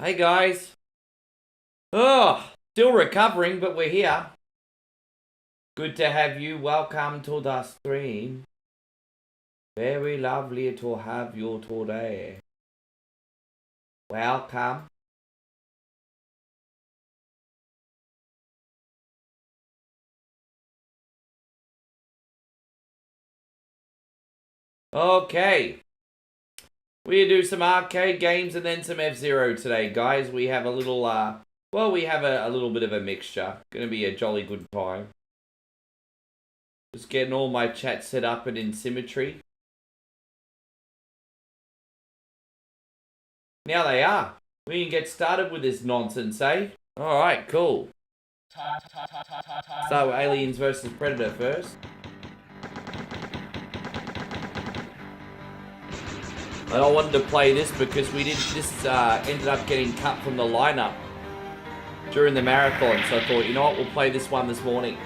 Hey guys. Oh, still recovering, but we're here. Good to have you. Welcome to the stream. Very lovely to have you today. Welcome. Okay. We do some arcade games and then some F-Zero today, guys. We have a little, we have a little bit of a mixture. Gonna be a jolly good time. Just getting all my chat set up and in symmetry. Now they are. We can get started with this nonsense, eh? Alright, cool. Start with Aliens vs Predator first. I wanted to play this because this ended up getting cut from the lineup during the marathon, so I thought, you know what, we'll play this one this morning.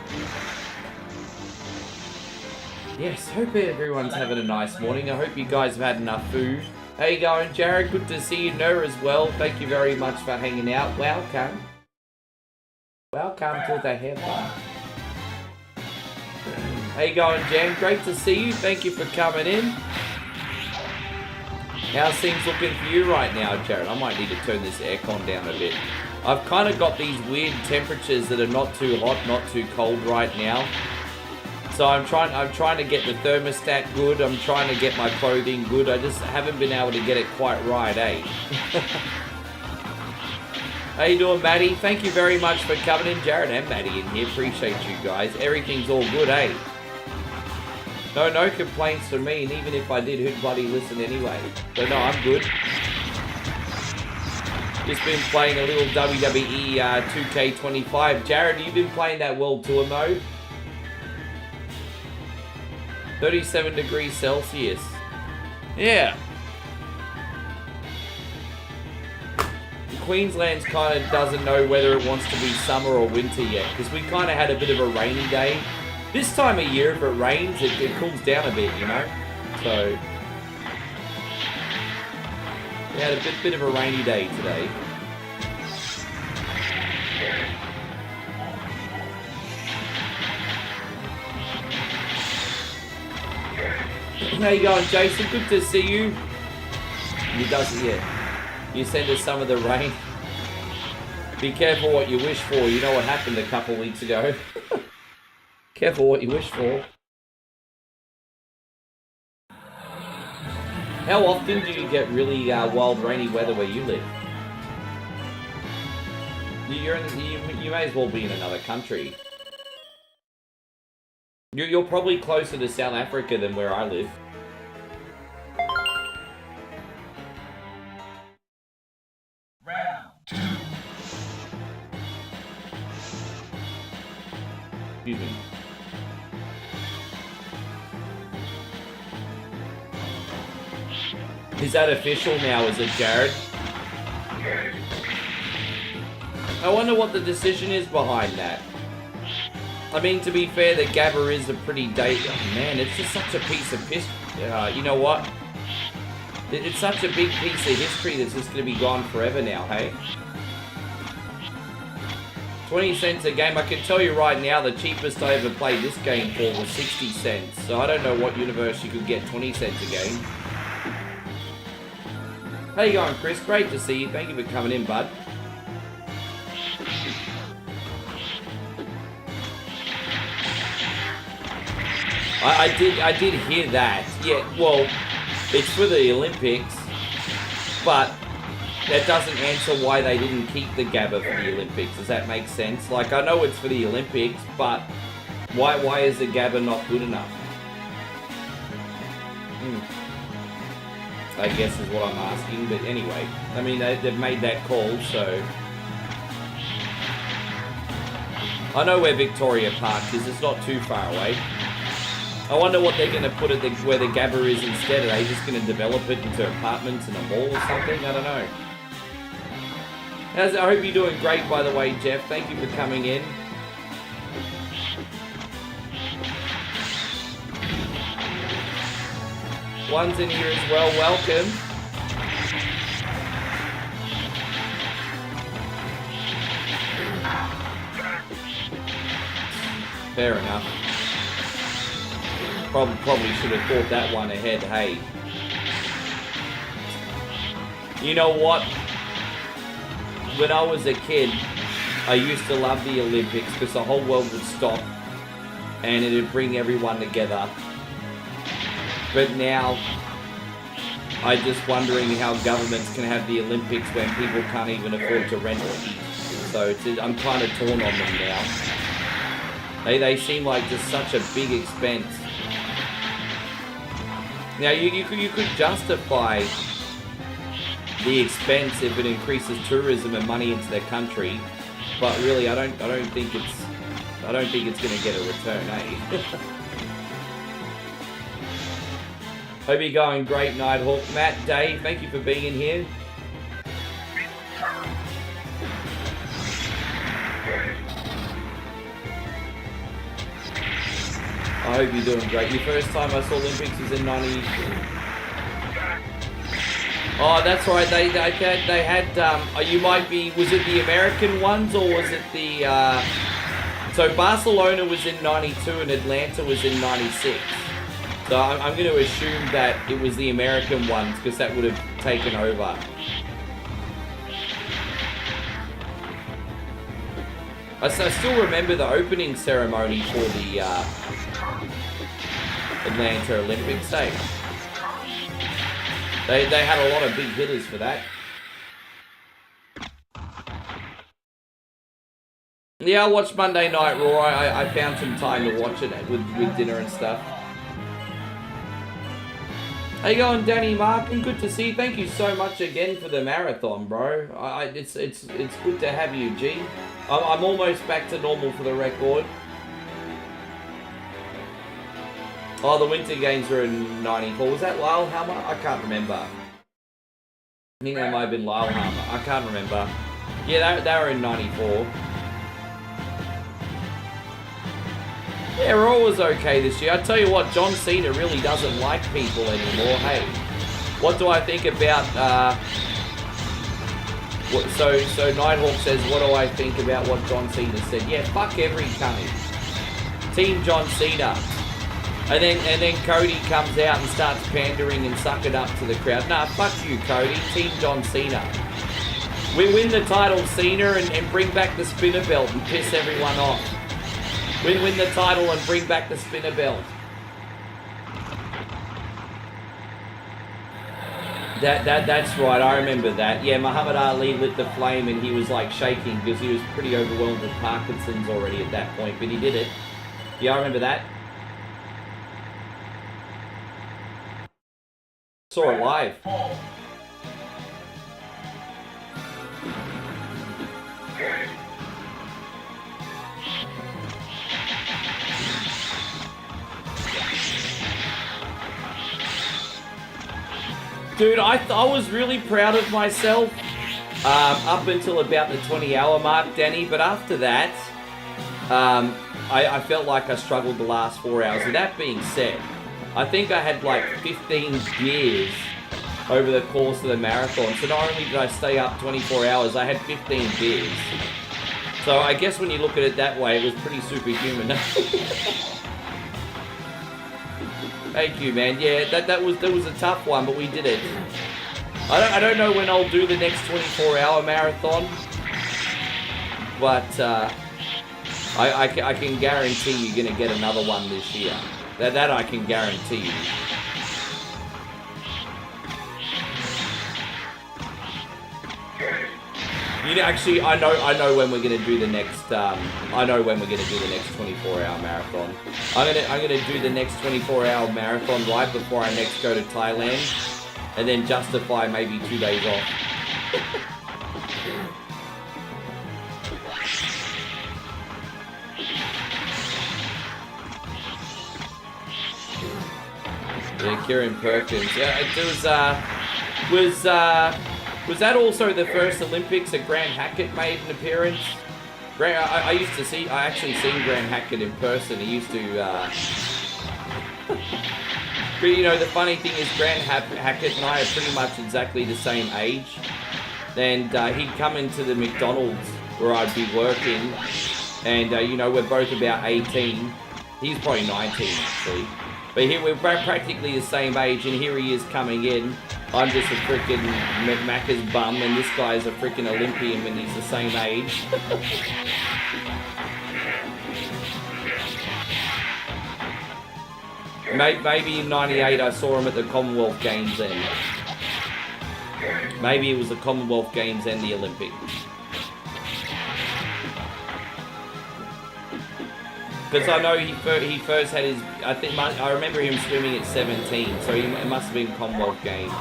Yes, hope everyone's having a nice morning. I hope you guys have had enough food. How you going, Jared? Good to see you, Noah, as well. Thank you very much for hanging out. Welcome. Welcome to the headline. How you going, Jan? Great to see you. Thank you for coming in. How's things looking for you right now, Jared? I might need to turn this aircon down a bit. I've kind of got these weird temperatures that are not too hot, not too cold right now. So I'm trying to get the thermostat good. I'm trying to get my clothing good. I just haven't been able to get it quite right, eh? How you doing, Maddie? Thank you very much for coming in. Jared and Maddie in here. Appreciate you guys. Everything's all good, eh? No complaints from me, and even if I did, who'd bloody listen anyway? So no, I'm good. Just been playing a little WWE 2K25. Jared, you've been playing that World Tour mode? 37 degrees Celsius. Yeah. Queensland's kind of doesn't know whether it wants to be summer or winter yet, because we kind of had a bit of a rainy day. This time of year, if it rains, it cools down a bit, you know? So, we had a bit of a rainy day today. How you going, Jason? Good to see you. He does it, yeah. You send us some of the rain. Be careful what you wish for. You know what happened a couple weeks ago. Careful what you wish for. How often do you get really wild rainy weather where you live? You may as well be in another country. You're probably closer to South Africa than where I live. Round 2. Excuse me. Is that official now, is it, Jared? I wonder what the decision is behind that. I mean, to be fair, the Gabba is a pretty oh, man, it's just such a piece of piss. You know what? It's such a big piece of history that's just going to be gone forever now, hey? 20 cents a game. I can tell you right now, the cheapest I ever played this game for was 60 cents. So I don't know what universe you could get 20 cents a game. How you going, Chris? Great to see you. Thank you for coming in, bud. I did hear that. Yeah, well, it's for the Olympics, but that doesn't answer why they didn't keep the Gabba for the Olympics. Does that make sense? Like, I know it's for the Olympics, but why is the Gabba not good enough? I guess is what I'm asking, but anyway. I mean, they've made that call, so... I know where Victoria Park is, it's not too far away. I wonder what they're going to put at where the Gabba is instead. Are they just going to develop it into apartments and a mall or something? I don't know. I hope you're doing great, by the way, Jeff. Thank you for coming in. One's in here as well. Welcome. Fair enough. Probably should have thought that one ahead, hey. You know what? When I was a kid, I used to love the Olympics because the whole world would stop and it'd bring everyone together. But now, I'm just wondering how governments can have the Olympics when people can't even afford to rent it. So I'm kind of torn on them now. They seem like just such a big expense. Now you could justify the expense if it increases tourism and money into their country, but really I don't think it's going to get a return, eh? Hope you're going great, Nighthawk. Matt, Dave, thank you for being in here. I hope you're doing great. Your first time I saw Olympics was in 90... Oh, that's right. They had, you might be, was it the American ones or was it the, so Barcelona was in 92 and Atlanta was in 96. So I'm going to assume that it was the American ones because that would have taken over. I still remember the opening ceremony for the Atlanta Olympics day. They had a lot of big hitters for that. Yeah, I watched Monday Night Raw. I found some time to watch it with dinner and stuff. How you going, Danny Markin? Good to see you. Thank you so much again for the marathon, bro. It's good to have you, G. I'm almost back to normal for the record. Oh, the Winter Games were in 94. Was that Lillehammer? I can't remember. I think that might have been Lillehammer. I can't remember. Yeah, they were in 94. Yeah, Raw was okay this year. I tell you what, John Cena really doesn't like people anymore. Hey, what do I think about? So Nighthawk says, what do I think about what John Cena said? Yeah, fuck every cunt. Team John Cena. And then Cody comes out and starts pandering and sucking up to the crowd. Nah, fuck you, Cody. Team John Cena. We win the title, Cena, and bring back the spinner belt and piss everyone off. Win the title and bring back the spinner belt. That's right, I remember that. Yeah, Muhammad Ali lit the flame and he was like shaking because he was pretty overwhelmed with Parkinson's already at that point, but he did it. Yeah, I remember that. Saw it live. Dude, I was really proud of myself up until about the 20-hour mark, Danny, but after that, I felt like I struggled the last 4 hours. With that being said, I think I had like 15 beers over the course of the marathon, so not only did I stay up 24 hours, I had 15 beers. So I guess when you look at it that way, it was pretty superhuman. Thank you, man. Yeah, that was a tough one, but we did it. I don't know when I'll do the next 24-hour marathon, but I can guarantee you're gonna get another one this year. That I can guarantee you. You know, actually, I know when we're gonna do the next. I know when we're gonna do the next 24-hour marathon. I'm gonna do the next 24-hour marathon right before I next go to Thailand, and then justify maybe 2 days off. Yeah, Kieran Perkins. Yeah, it was that also the first Olympics that Grant Hackett made an appearance? I actually seen Grant Hackett in person. He used to, but you know, the funny thing is Grant Hackett and I are pretty much exactly the same age. And he'd come into the McDonald's where I'd be working, And, you know, we're both about 18. He's probably 19, actually. But here we're practically the same age, and here he is coming in. I'm just a freaking Macca's bum, and this guy's a freaking Olympian when he's the same age. Maybe in 98 I saw him at the Commonwealth Games then. Maybe it was the Commonwealth Games and the Olympics. Because I know he first had his, I remember him swimming at 17, so it must have been Commonwealth Games.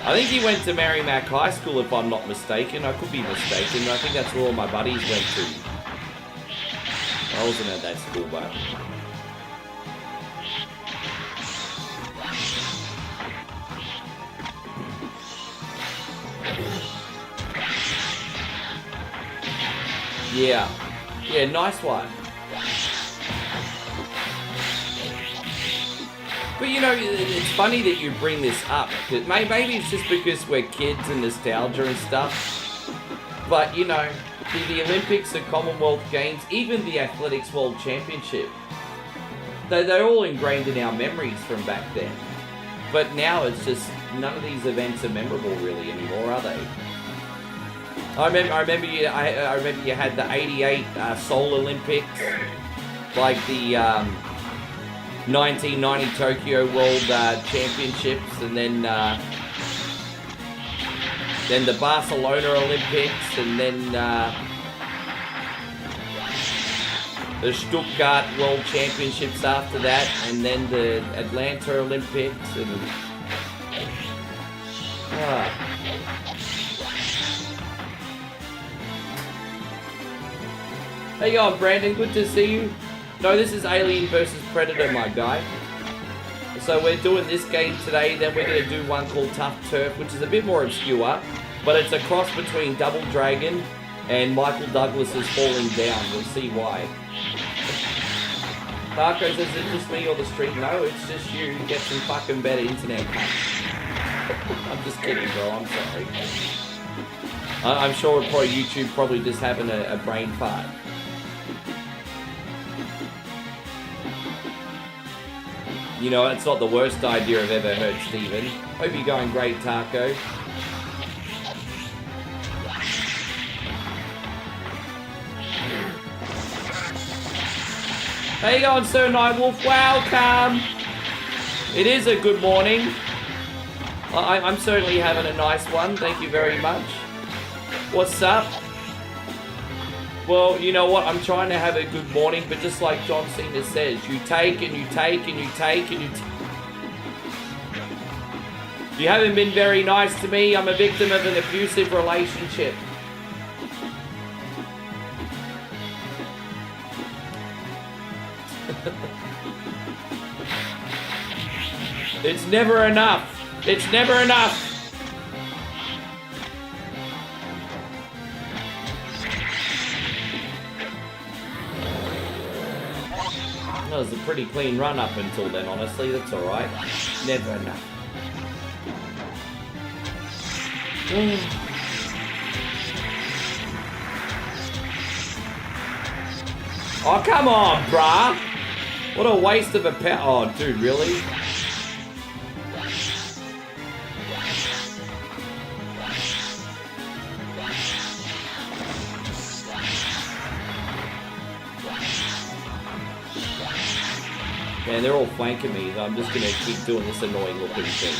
I think he went to Merrimack High School if I'm not mistaken. I could be mistaken. I think that's where all my buddies went to. I wasn't at that school, but... Yeah. Yeah, nice one. But you know, it's funny that you bring this up. Maybe it's just because we're kids and nostalgia and stuff. But you know, the Olympics, the Commonwealth Games, even the Athletics World Championship, they're all ingrained in our memories from back then. But now it's just, none of these events are memorable really anymore, are they? I remember you had the '88 Seoul Olympics, like the 1990 Tokyo World Championships, and then the Barcelona Olympics, and then the Stuttgart World Championships after that, and then the Atlanta Olympics, and How you going, Brandon? Good to see you. No, this is Alien vs Predator, my guy. So we're doing this game today, then we're going to do one called Tough Turf, which is a bit more obscure, but it's a cross between Double Dragon and Michael Douglas's Falling Down. We'll see why. Marco says, is it just me or the street? No, it's just you. Get some fucking better internet. I'm just kidding, bro. I'm sorry. I'm sure YouTube probably just having a brain fart. You know, it's not the worst idea I've ever heard, Steven. Hope you're going great, Taco. How you going, Sir Nightwolf? Welcome! It is a good morning. I'm certainly having a nice one. Thank you very much. What's up? Well, you know what? I'm trying to have a good morning, but just like John Cena says, you take and you take and you take and you take. You haven't been very nice to me. I'm a victim of an abusive relationship. It's never enough. It's never enough. That was a pretty clean run up until then, honestly. That's alright. Never enough. Oh, come on, bruh. What a waste of a pet. Oh, dude, really? Man, they're all flanking me, so I'm just gonna keep doing this annoying looking thing.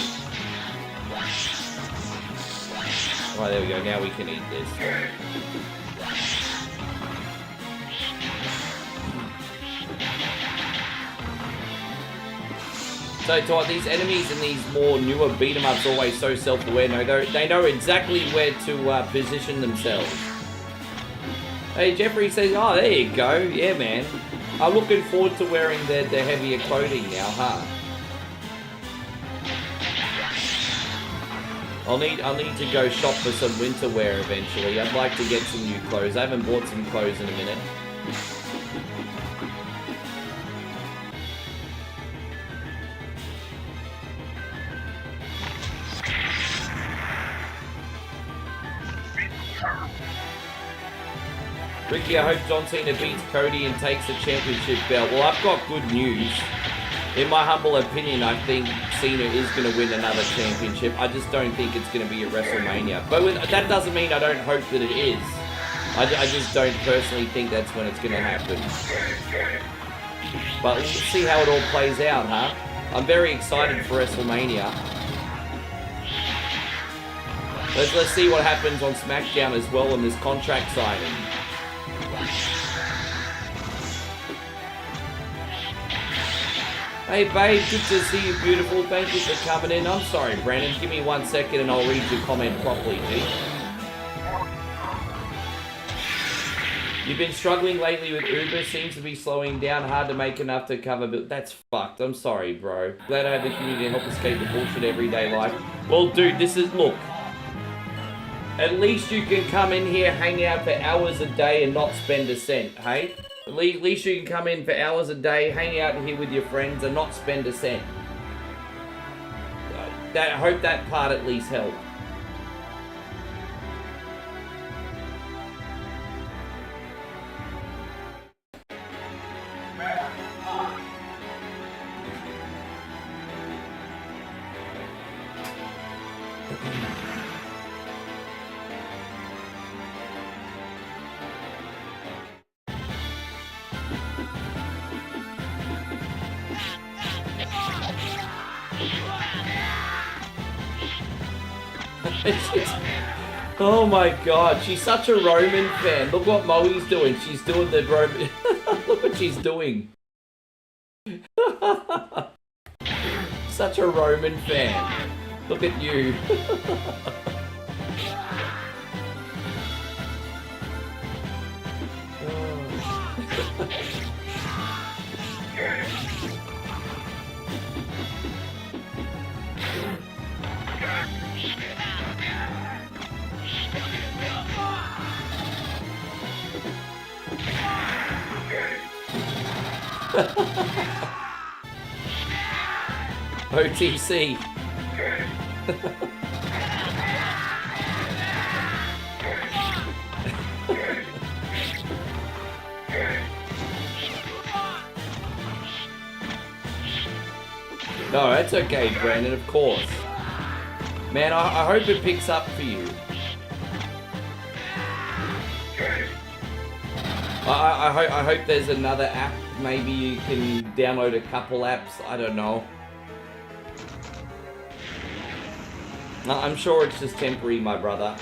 Alright, there we go. Now we can eat this. So, Todd, these enemies in these more newer beat-em-ups are always so self-aware. No, they know exactly where to position themselves. Hey, Jeffrey says, oh, there you go. Yeah, man. I'm looking forward to wearing the heavier clothing now, huh? I'll need to go shop for some winter wear eventually. I'd like to get some new clothes. I haven't bought some clothes in a minute. Ricky, I hope John Cena beats Cody and takes the championship belt. Well, I've got good news. In my humble opinion, I think Cena is going to win another championship. I just don't think it's going to be at WrestleMania. But that doesn't mean I don't hope that it is. I just don't personally think that's when it's going to happen. But let's see how it all plays out, huh? I'm very excited for WrestleMania. Let's see what happens on SmackDown as well in this contract signing. Hey babe, good to see you, beautiful. Thank you for coming in. I'm sorry, Brandon. Give me 1 second and I'll read your comment properly, G. You've been struggling lately with Uber. Seems to be slowing down. Hard to make enough to cover, but that's fucked. I'm sorry, bro. Glad I have the community to help escape the bullshit everyday life. Well, dude, this is... Look. At least you can come in here, hang out for hours a day and not spend a cent, hey? At least you can come in for hours a day, hang out here with your friends and not spend a cent. I hope that part at least helped. Oh my god, she's such a Roman fan. Look what Moe's doing. She's doing the Roman... Look what she's doing. Such a Roman fan. Look at you. OTC. No, that's okay, Brandon, of course. Man, I hope it picks up for you. I hope there's another app. Maybe you can download a couple apps. I don't know. I'm sure it's just temporary, my brother.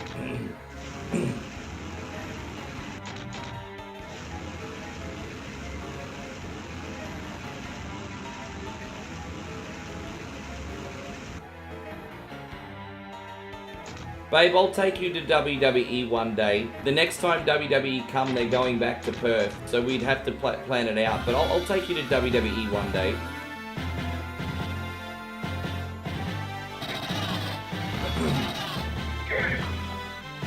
Babe, I'll take you to WWE one day. The next time WWE come, they're going back to Perth, so we'd have to plan it out. But I'll take you to WWE one day.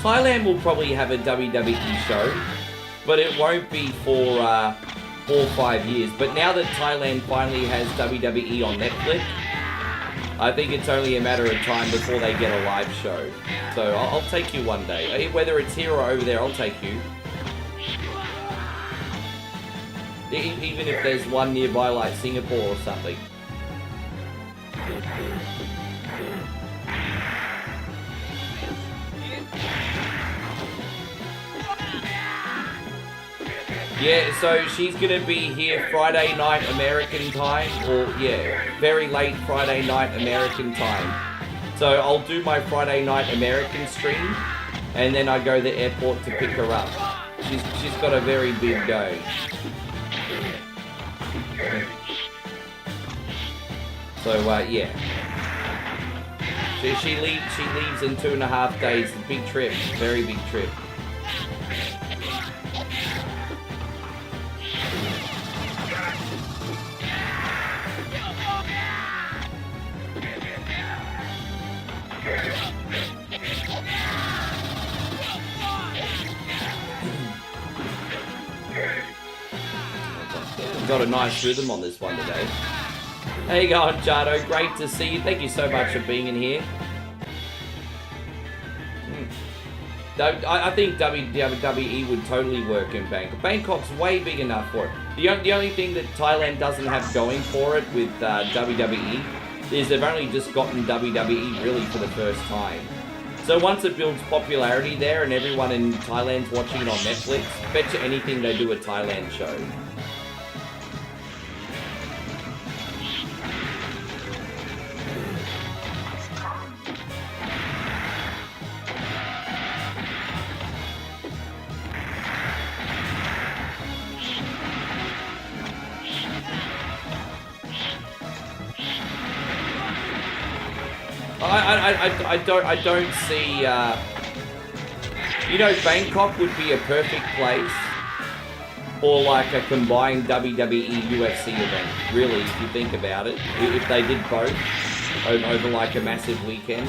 Thailand will probably have a WWE show, but it won't be for 4 or 5 years. But now that Thailand finally has WWE on Netflix, I think it's only a matter of time before they get a live show. So I'll take you one day. Whether it's here or over there, I'll take you. Even if there's one nearby like Singapore or something. Yeah, so she's gonna be here Friday night American time, or yeah, very late Friday night American time. So I'll do my Friday night American stream, and then I go to the airport to pick her up. She's got a very big go. So yeah, she leaves in 2.5 days. A big trip, very big trip. Got a nice rhythm on this one today. How you going, Jado? Great to see you. Thank you so much for being in here. I think WWE would totally work in Bangkok. Bangkok's way big enough for it. The only thing that Thailand doesn't have going for it with WWE is they've only just gotten WWE really for the first time. So once it builds popularity there and everyone in Thailand's watching it on Netflix, bet you anything they do a Thailand show. I don't see, you know, Bangkok would be a perfect place for like a combined WWE UFC event, really, if you think about it. If they did both over like a massive weekend.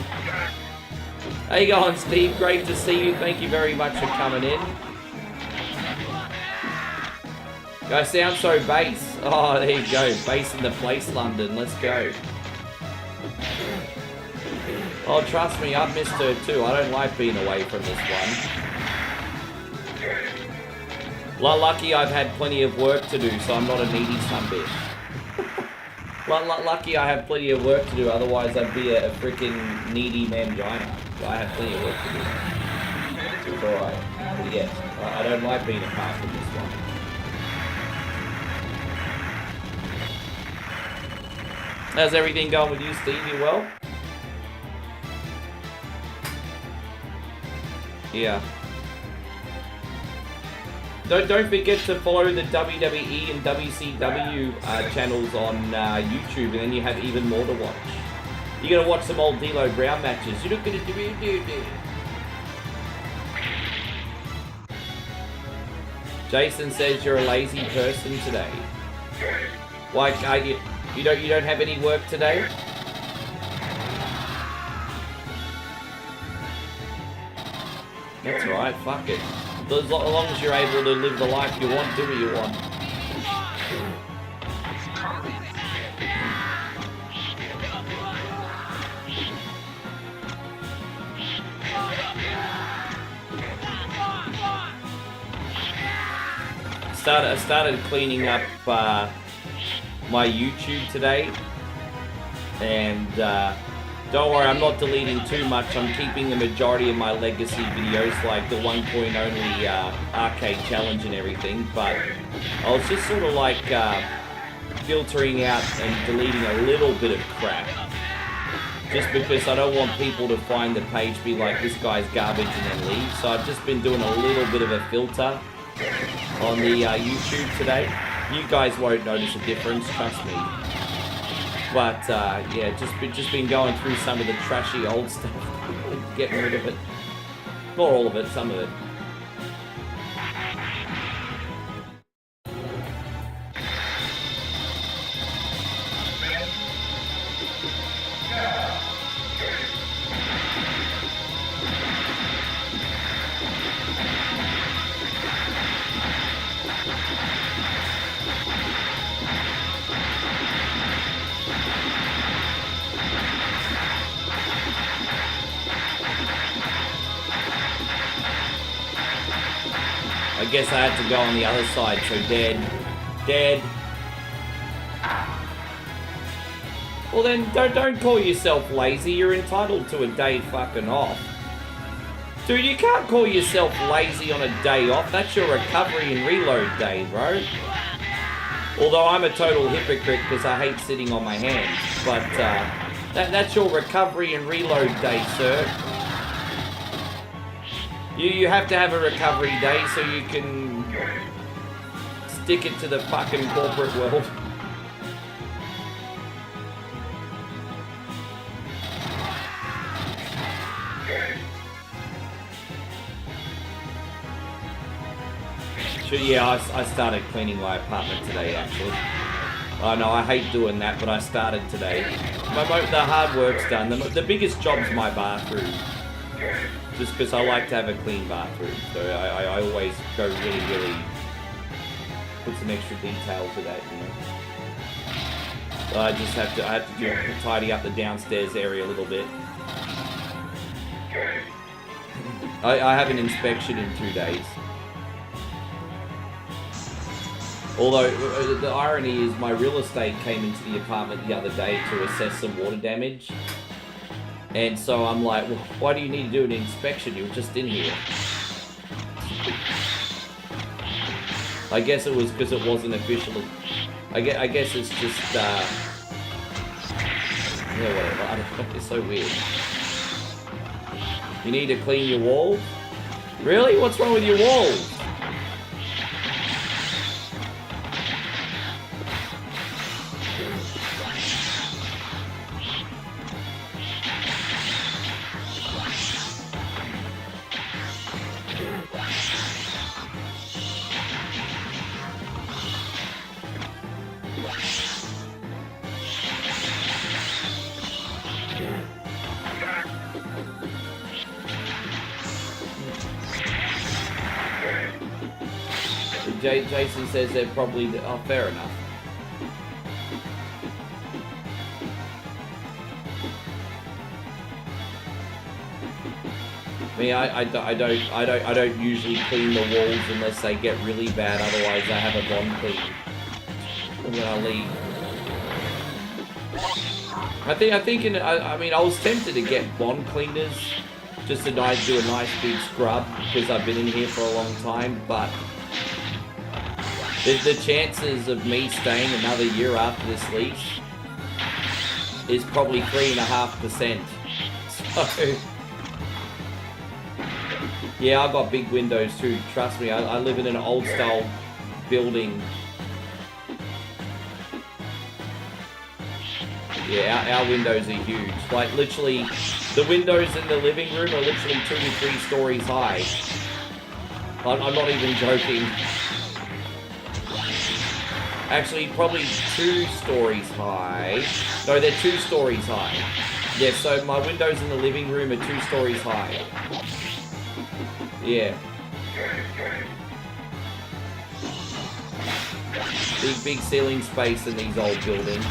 How you going, Steve? Great to see you. Thank you very much for coming in. I sound so bass. Oh, there you go. Bass in the place, London. Let's go. Oh, trust me, I've missed her too. I don't like being away from this one. Lucky I've had plenty of work to do, so I'm not a needy sumbitch. Lucky I have plenty of work to do, otherwise I'd be a freaking needy mangina. So I have plenty of work to do. It's alright. But yes, I don't like being apart from this one. How's everything going with you, Steve? You well? Yeah. Don't forget to follow the WWE and WCW channels on YouTube, and then you have even more to watch. You're gonna watch some old D'Lo Brown matches. You're not gonna do. Jason says you're a lazy person today. Why? You don't have any work today? That's right, fuck it. As long as you're able to live the life you want, do what you want. I started cleaning up my YouTube today, and don't worry, I'm not deleting too much. I'm keeping the majority of my legacy videos, like the 1 only arcade challenge and everything, but I was just sort of like filtering out and deleting a little bit of crap. Just because I don't want people to find the page, be like, this guy's garbage, and then leave. So I've just been doing a little bit of a filter on the YouTube today. You guys won't notice a difference, trust me. But yeah, just been going through some of the trashy old stuff, getting rid of it. Not all of it, some of it. I guess I had to go on the other side, so dead. Well then, don't call yourself lazy, you're entitled to a day fucking off. Dude, you can't call yourself lazy on a day off, that's your recovery and reload day, bro. Although I'm a total hypocrite because I hate sitting on my hands, but that's your recovery and reload day, sir. You have to have a recovery day so you can stick it to the fucking corporate world. So yeah, I started cleaning my apartment today, actually. I know, I hate doing that, but I started today. The hard work's done. The biggest job's my bathroom. Just because I like to have a clean bathroom, so I always go really put some extra detail to that, you know. So I have to tidy up the downstairs area a little bit. I have an inspection in 2 days. Although, the irony is my real estate came into the apartment the other day to assess some water damage. And so I'm like, well, why do you need to do an inspection? You were just in here. I guess it was because it wasn't official. I guess it's just, yeah, whatever. I don't know. It's so weird. You need to clean your walls? Really? What's wrong with your walls? Jason says they're probably... Oh, fair enough. I mean, I don't usually clean the walls unless they get really bad. Otherwise, I have a bond clean when I leave. I mean, I was tempted to get bond cleaners just to do a nice big scrub because I've been in here for a long time, but the chances of me staying another year after this lease is probably 3.5%. So, yeah, I've got big windows too. Trust me, I live in an old style building. Yeah, our windows are huge. Like, literally, the windows in the living room are literally 2 to 3 stories high. I'm not even joking. Actually, probably 2 stories high. No, they're 2 stories high. Yeah, so my windows in the living room are 2 stories high. Yeah. Big ceiling space in these old buildings.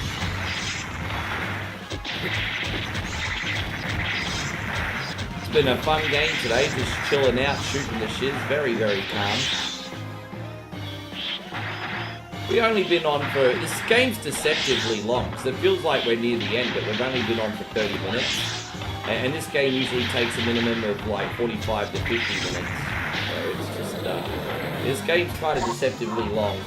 It's been a fun game today, just chilling out, shooting the shiz. Very, very calm. We've only been on for... This game's deceptively long, so it feels like we're near the end, but we've only been on for 30 minutes. And this game usually takes a minimum of like 45 to 50 minutes. So it's just... this game's kind of deceptively long.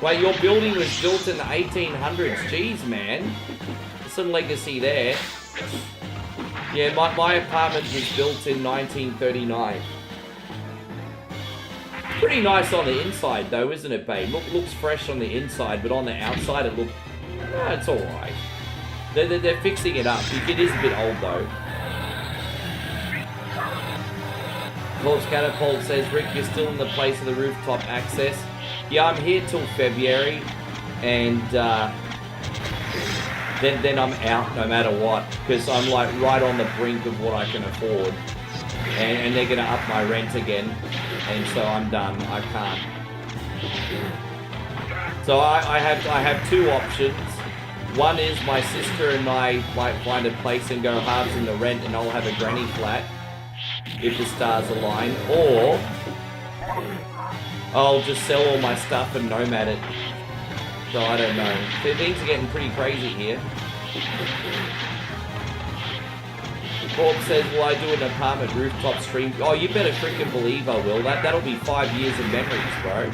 Wait, your building was built in the 1800s. Jeez, man. There's some legacy there. Yeah, my apartment was built in 1939. Pretty nice on the inside, though, isn't it, babe? Looks fresh on the inside, but on the outside, it looks... it's alright. They're fixing it up. It is a bit old, though. Corpse Catapult says, Rick, you're still in the place of the rooftop access. Yeah, I'm here till February, and then I'm out no matter what, because I'm like right on the brink of what I can afford, and they're gonna up my rent again, and so I'm done. I can't. So I have 2 options. One is my sister and I might find a place and go halves in the rent, and I'll have a granny flat if the stars align, or I'll just sell all my stuff and nomad it. So I don't know. Things are getting pretty crazy here. Corp says, will I do an apartment rooftop stream? Oh, you better freaking believe I will. That'll be 5 years of memories, bro.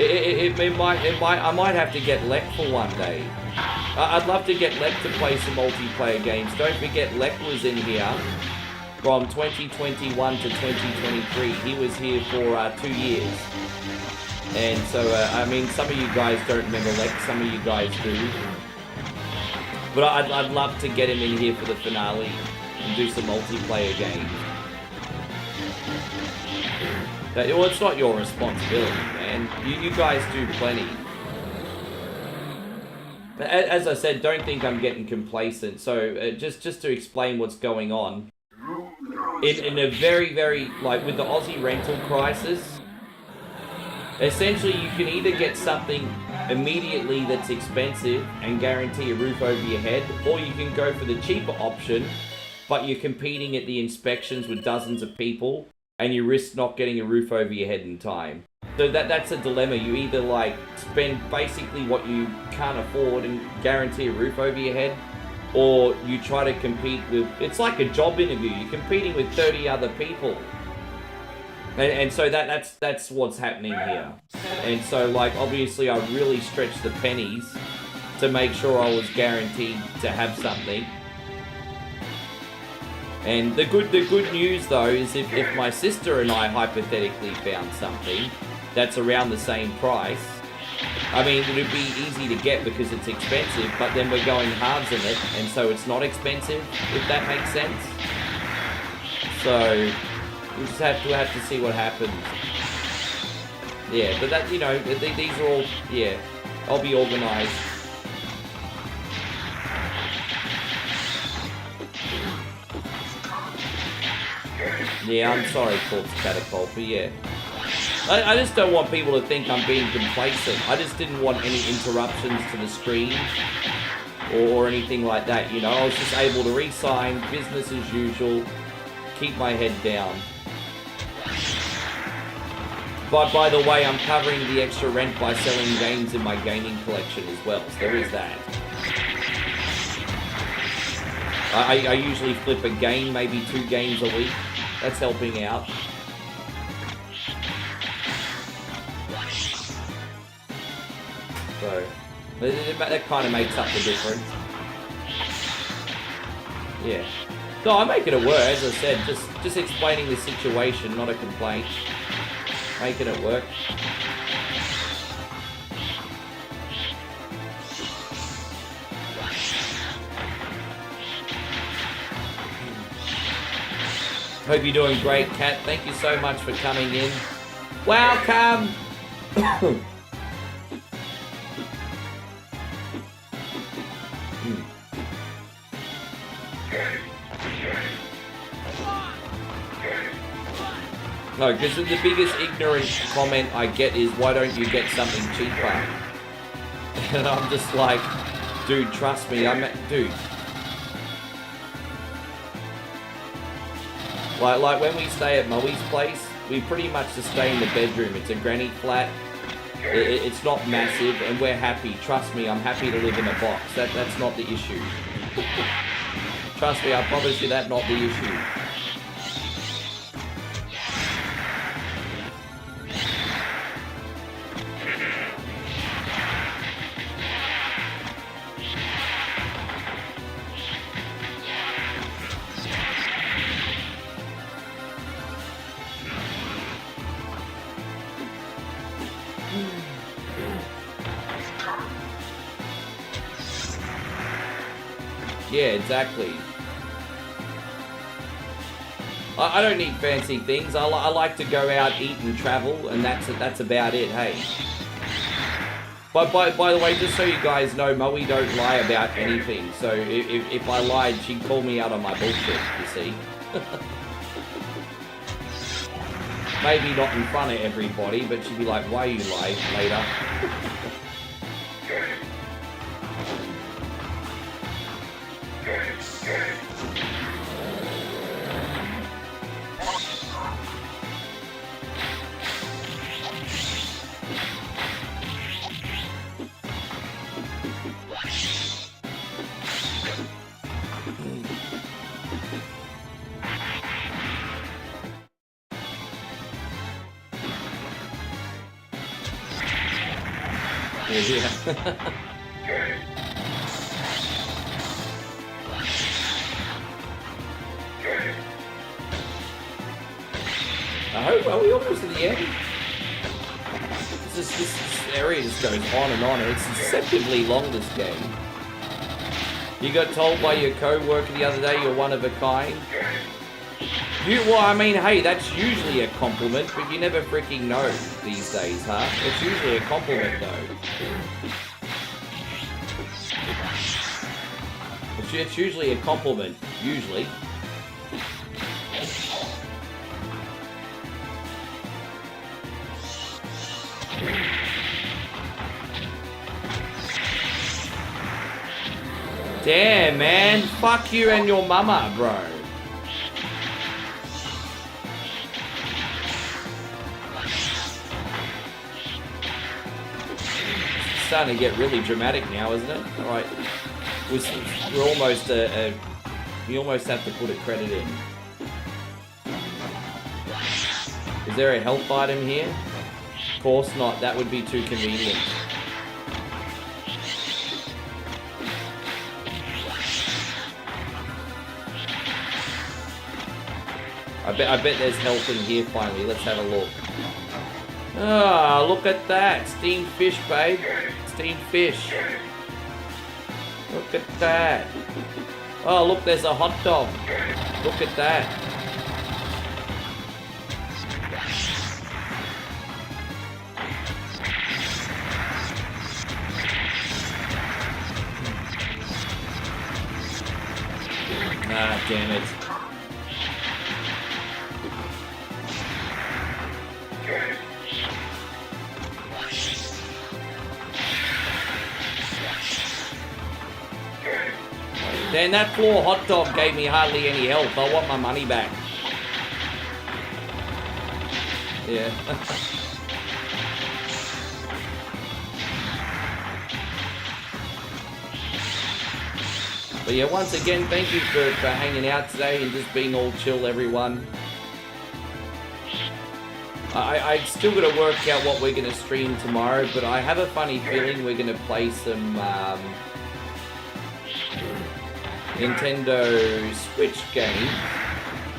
I might have to get Lek for one day. I'd love to get Lek to play some multiplayer games. Don't forget, Lek was in here from 2021 to 2023. He was here for 2 years. And so, I mean, some of you guys don't remember Lek, some of you guys do. But I'd love to get him in here for the finale and do some multiplayer games. Well, it's not your responsibility, man. You guys do plenty. As I said, don't think I'm getting complacent. So, just to explain what's going on. In a very, very, like, with the Aussie rental crisis, Essentially, you can either get something immediately that's expensive and guarantee a roof over your head, or you can go for the cheaper option, but you're competing at the inspections with dozens of people, and you risk not getting a roof over your head in time. So that's a dilemma. You either like spend basically what you can't afford and guarantee a roof over your head, or you try to compete with, it's like a job interview, you're competing with 30 other people. And so that's what's happening here. And so like obviously I really stretched the pennies to make sure I was guaranteed to have something. And the good news though is if my sister and I hypothetically found something that's around the same price, I mean it would be easy to get because it's expensive, but then we're going halves in it, and so it's not expensive, if that makes sense. So we just have to see what happens. Yeah, but that, you know, these are all, yeah, I'll be organised. Yeah, I'm sorry, Corpse Catapult, but yeah. I just don't want people to think I'm being complacent. I just didn't want any interruptions to the stream or anything like that, you know. I was just able to re-sign, business as usual, keep my head down. But by the way, I'm covering the extra rent by selling games in my gaming collection as well, so there is that. I usually flip a game, maybe 2 games a week. That's helping out. So, that kind of makes up the difference. Yeah. No, I'm making it work, as I said, just explaining the situation, not a complaint. Making it work. Hope you're doing great, Kat. Thank you so much for coming in. Welcome! No, because the biggest ignorant comment I get is, why don't you get something cheaper? And I'm just like, dude, trust me, dude. Like when we stay at Moe's place, we pretty much just stay in the bedroom. It's a granny flat. It's not massive, and we're happy. Trust me, I'm happy to live in a box. That's not the issue. Trust me, I promise you that's not the issue. Yeah, exactly. I don't need fancy things. I like to go out, eat, and travel, and that's about it. Hey. But by the way, just so you guys know, Moe don't lie about anything. So if I lied, she'd call me out on my bullshit. You see. Maybe not in front of everybody, but she'd be like, "Why you lie?" later. Yeah. I hope, are we almost at the end? This area just goes on and on, and it's deceptively long, this game. You got told by your co-worker the other day you're one of a kind? Well, I mean, hey, that's usually a compliment, but you never freaking know these days, huh? It's usually a compliment, though. It's usually a compliment, usually. Damn, man. Fuck you and your mama, bro. It's starting to get really dramatic now, isn't it? All right. We're almost we almost have to put a credit in. Is there a health item here? Of course not. That would be too convenient. I bet there's health in here finally. Let's have a look. Ah, look at that. Steamed fish, babe. Steamed fish. Look at that. Oh, look, there's a hot dog. Look at that. Ah, damn it. Then that floor hot dog gave me hardly any health. I want my money back. Yeah. But yeah, once again, thank you for hanging out today and just being all chill, everyone. I still got to work out what we're going to stream tomorrow, but I have a funny feeling we're going to play some Nintendo Switch game.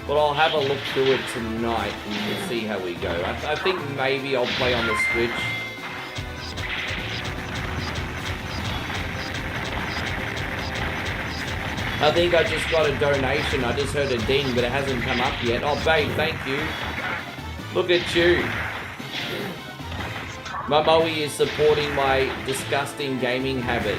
But I'll have a look through it tonight and we'll see how we go. I think maybe I'll play on the Switch. I think I just got a donation. I just heard a ding, but it hasn't come up yet. Oh, babe, thank you. Look at you. My Moe is supporting my disgusting gaming habit.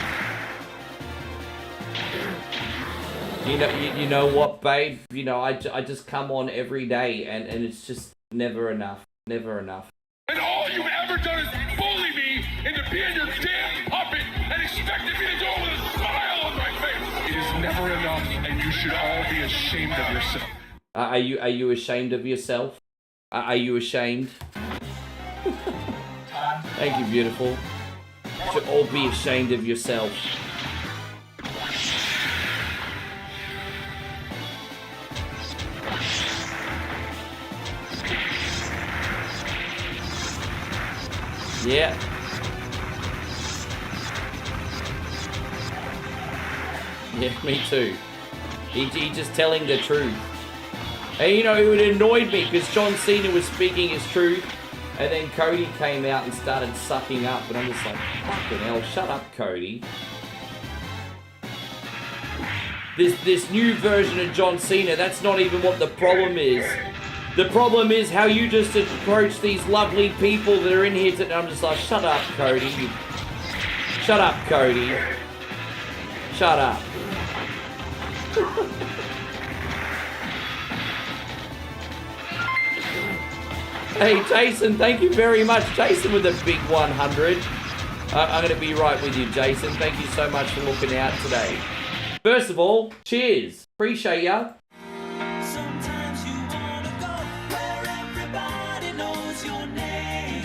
You know what, babe? You know, I just come on every day, and it's just never enough. Never enough. And all you've ever done is bully me into being your damn puppet and expected me to do it with a smile on my face. It is never enough, and you should all be ashamed of yourself. Are you ashamed of yourself? Are you ashamed? Thank you, beautiful. You should all be ashamed of yourself. Yeah. Yeah, me too. He just telling the truth. And you know, it annoyed me because John Cena was speaking his truth, and then Cody came out and started sucking up, and I'm just like, fucking hell, shut up, Cody. This new version of John Cena, that's not even what the problem is. The problem is how you just approach these lovely people that are in here today. I'm just like, shut up, Cody. Shut up, Cody. Shut up. Hey, Jason, thank you very much. Jason with a big 100. I'm going to be right with you, Jason. Thank you so much for looking out today. First of all, cheers. Appreciate ya. Sometimes you wanna go where everybody knows your name.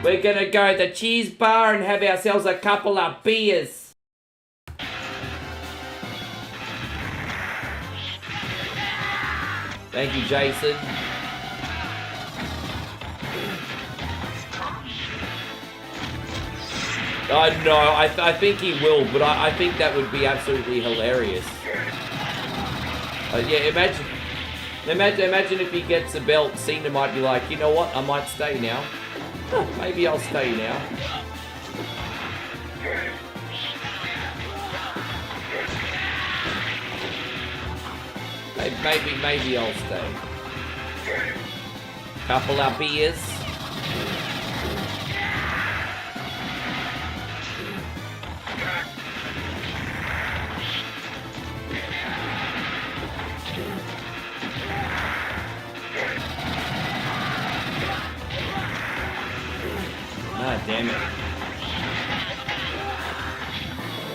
We're going to go to the cheese bar and have ourselves a couple of beers. Thank you, Jason. No, I think he will, but I think that would be absolutely hilarious. Yeah, imagine if he gets a belt, Cena might be like, you know what, I might stay now. Huh, maybe I'll stay now. Maybe I'll stay. Couple of beers. Ah, damn it.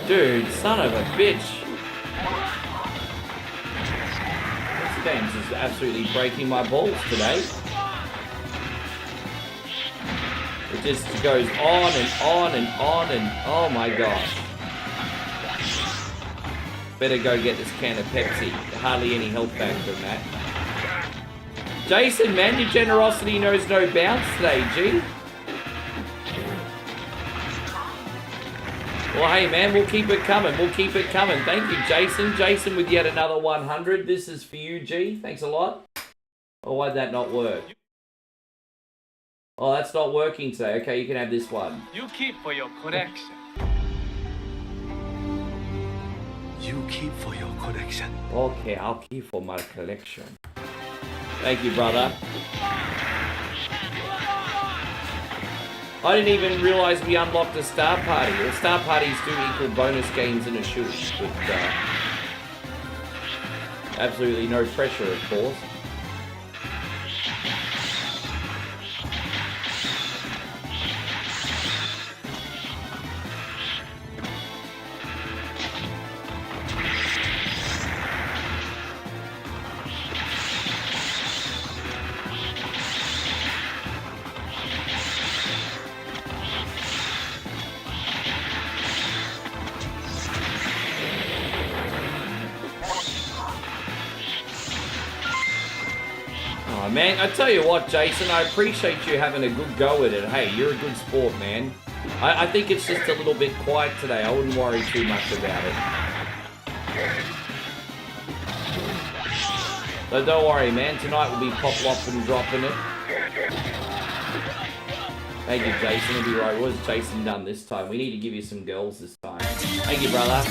Dude, son of a bitch. This game's just absolutely breaking my balls today. It just goes on and on and on and oh my gosh. Better go get this can of Pepsi. Hardly any health back from that. Jason, man, your generosity knows no bounds today, G. Well, hey, man, we'll keep it coming. We'll keep it coming. Thank you, Jason. Jason with yet another 100. This is for you, G. Thanks a lot. Oh, why'd that not work? Oh, that's not working today. Okay, you can have this one. You keep for your collection. You keep for your collection. Okay, I'll keep for my collection. Thank you, brother. I didn't even realize we unlocked a star party. The star parties do equal bonus games in a shoot, but absolutely no pressure, of course. Man, I tell you what, Jason, I appreciate you having a good go at it. Hey, you're a good sport, man. I think it's just a little bit quiet today. I wouldn't worry too much about it. So don't worry, man. Tonight we'll be pop-lopping, dropping it. Thank you, Jason. It'll be right. What has Jason done this time? We need to give you some girls this time. Thank you, brother.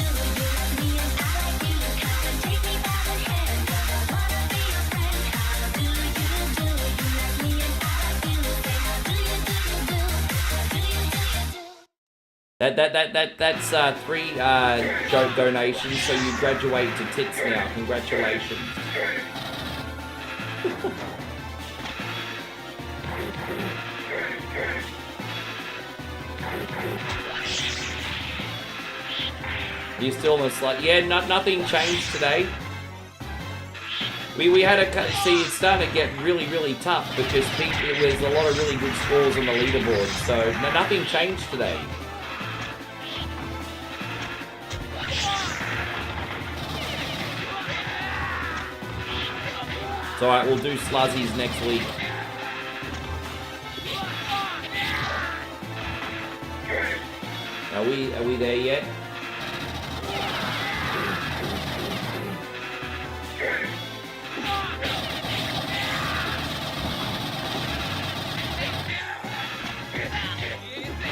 That's 3 donations, so you graduate to tits now. Congratulations. You still almost like nothing changed today. We had a see it's starting to get really tough because it was a lot of really good scores on the leaderboard, so nothing changed today. It's alright, we'll do Sluzzies next week. Are we there yet?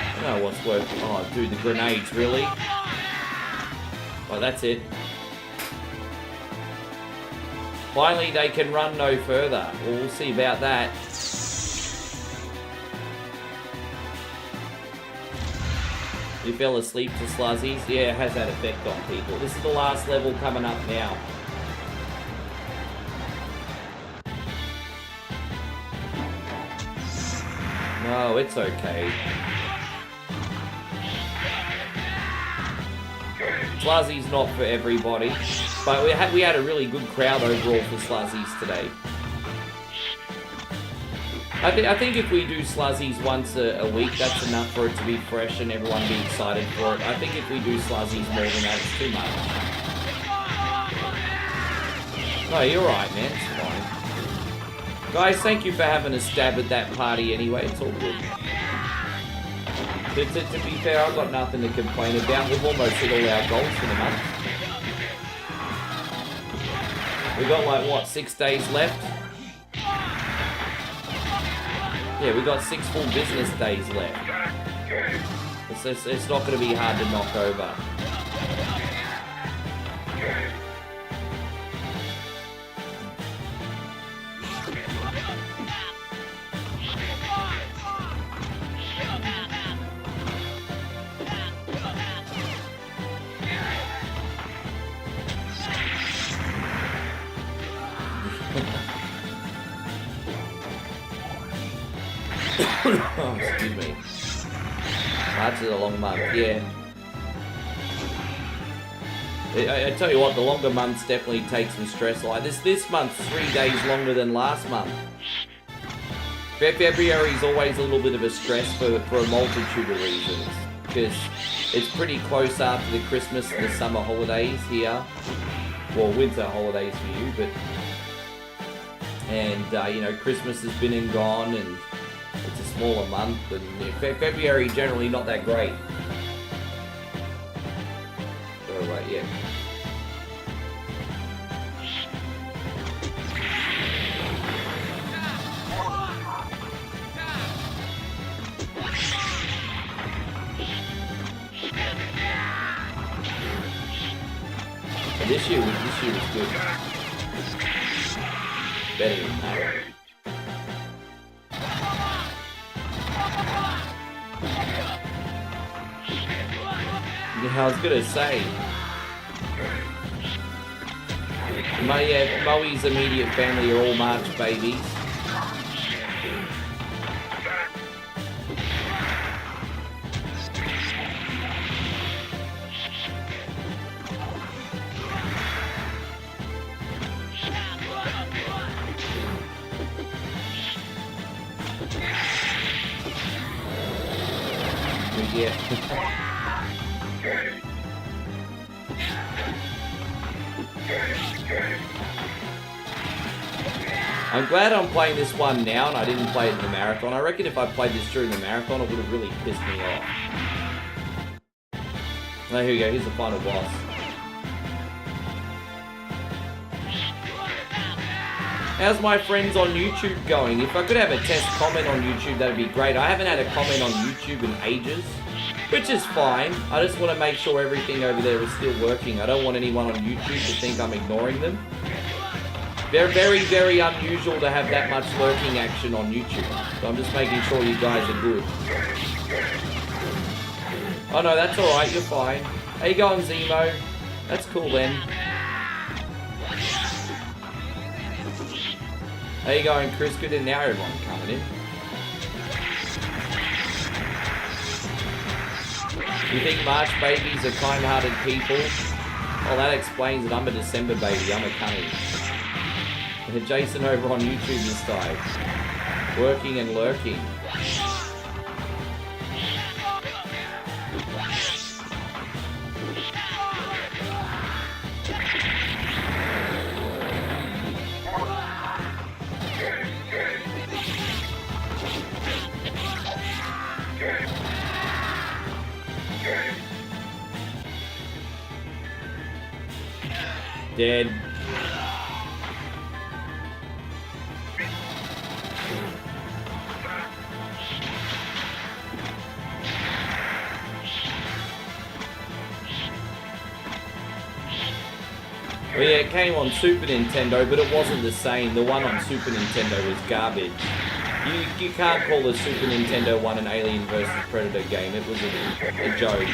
I don't know what's working. Oh, dude, the grenades, really? Oh, that's it. Finally, they can run no further. Well, we'll see about that. You fell asleep to Sluzzies? Yeah, it has that effect on people. This is the last level coming up now. No, it's okay. Sluzzy's not for everybody, but we had a really good crowd overall for Sluzzies today. I think if we do Sluzzies once a week, that's enough for it to be fresh and everyone be excited for it. I think if we do Sluzzies more than that, it's too much. No, you're right, man. It's fine. Guys, thank you for having a stab at that party anyway. It's all good. To be fair, I've got nothing to complain about. We've almost hit all our goals for the month. We've got like, what, 6 days left? Yeah, we got 6 full business days left. It's not going to be hard to knock over. Oh, excuse me. March is a long month, yeah. I tell you what, the longer months definitely take some stress. Like this month's 3 days longer than last month. February is always a little bit of a stress for a multitude of reasons. Because it's pretty close after the Christmas and the summer holidays here. Well, winter holidays for you, but... And, you know, Christmas has been and gone, and it's a smaller month, and February generally not that great. So, yeah. But this year was good. Better than that. Yeah, I was gonna say. Moe's immediate family are all March babies. Yeah. I'm glad I'm playing this one now and I didn't play it in the marathon. I reckon if I played this during the marathon, it would have really pissed me off. Oh, here we go. Here's the final boss. How's my friends on YouTube going? If I could have a test comment on YouTube, that'd be great. I haven't had a comment on YouTube in ages, which is fine. I just want to make sure everything over there is still working. I don't want anyone on YouTube to think I'm ignoring them. They're very, very unusual to have that much lurking action on YouTube. So I'm just making sure you guys are good. Oh no, that's alright, you're fine. How you going, Zemo? That's cool then. How you going, Chris? Good, and now everyone coming in. You think March babies are kind-hearted people? Well, that explains it. I'm a December baby. I'm a cunning. Jason over on YouTube this time. Working and lurking. Dead. Well, yeah, it came on Super Nintendo, but it wasn't the same. The one on Super Nintendo was garbage. You can't call the Super Nintendo one an Alien vs. Predator game. It was a joke.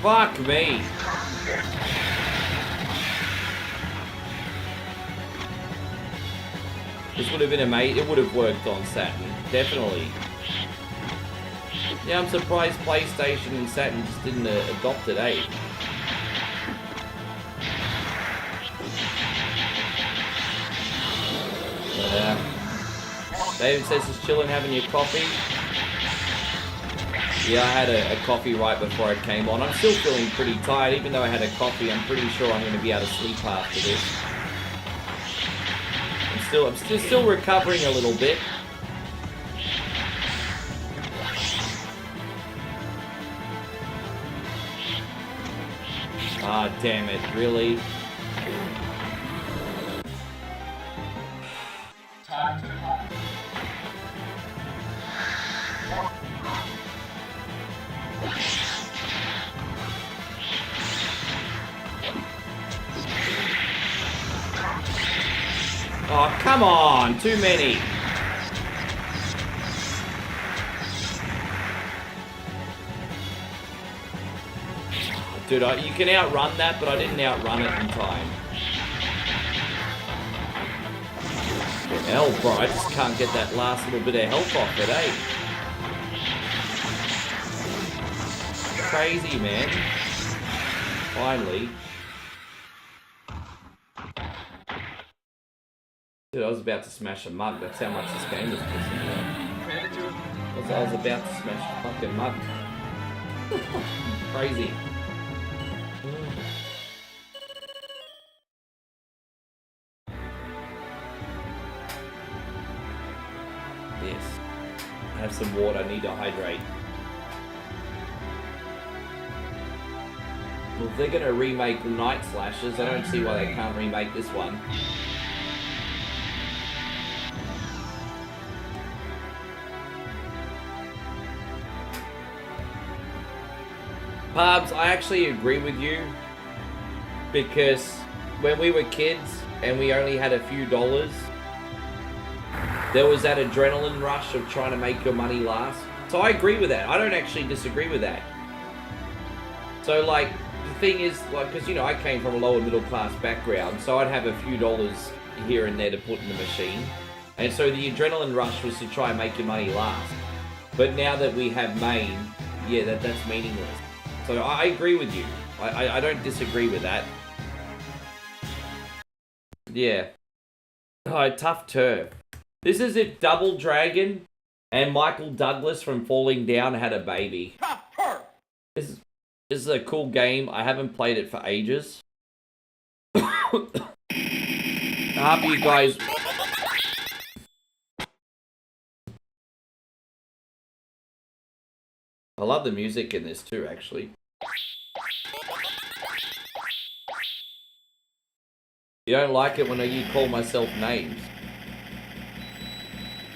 Fuck me. This would have been amazing. It would have worked on Saturn, definitely. Yeah, I'm surprised PlayStation and Saturn just didn't adopt it, eh? David says he's chilling, having your coffee. Yeah, I had a coffee right before I came on. I'm still feeling pretty tired. Even though I had a coffee, I'm pretty sure I'm going to be able to sleep after this. I'm still recovering a little bit. Ah, damn it, really? Oh, come on! Too many! Dude, you can outrun that, but I didn't outrun it in time. Hell, bro, I just can't get that last little bit of health off it, eh? Crazy, man. Finally. Dude, I was about to smash a mug. That's how much this game was pissing me off. I was about to smash a fucking mug. Crazy. Yes. Have some water. I need to hydrate. Well, if they're going to remake the Night Slashers, I don't see why they can't remake this one. Pubs, I actually agree with you, because when we were kids and we only had a few dollars, there was that adrenaline rush of trying to make your money last. So I agree with that. I don't actually disagree with that. So like, the thing is, like, because, you know, I came from a lower middle class background, so I'd have a few dollars here and there to put in the machine. And so the adrenaline rush was to try and make your money last. But now that we have main, yeah, that's meaningless. So I agree with you. I don't disagree with that. Yeah. Oh, tough turf. This is if Double Dragon and Michael Douglas from Falling Down had a baby. This is a cool game. I haven't played it for ages. I hope you guys... I love the music in this too, actually. You don't like it when you call myself names?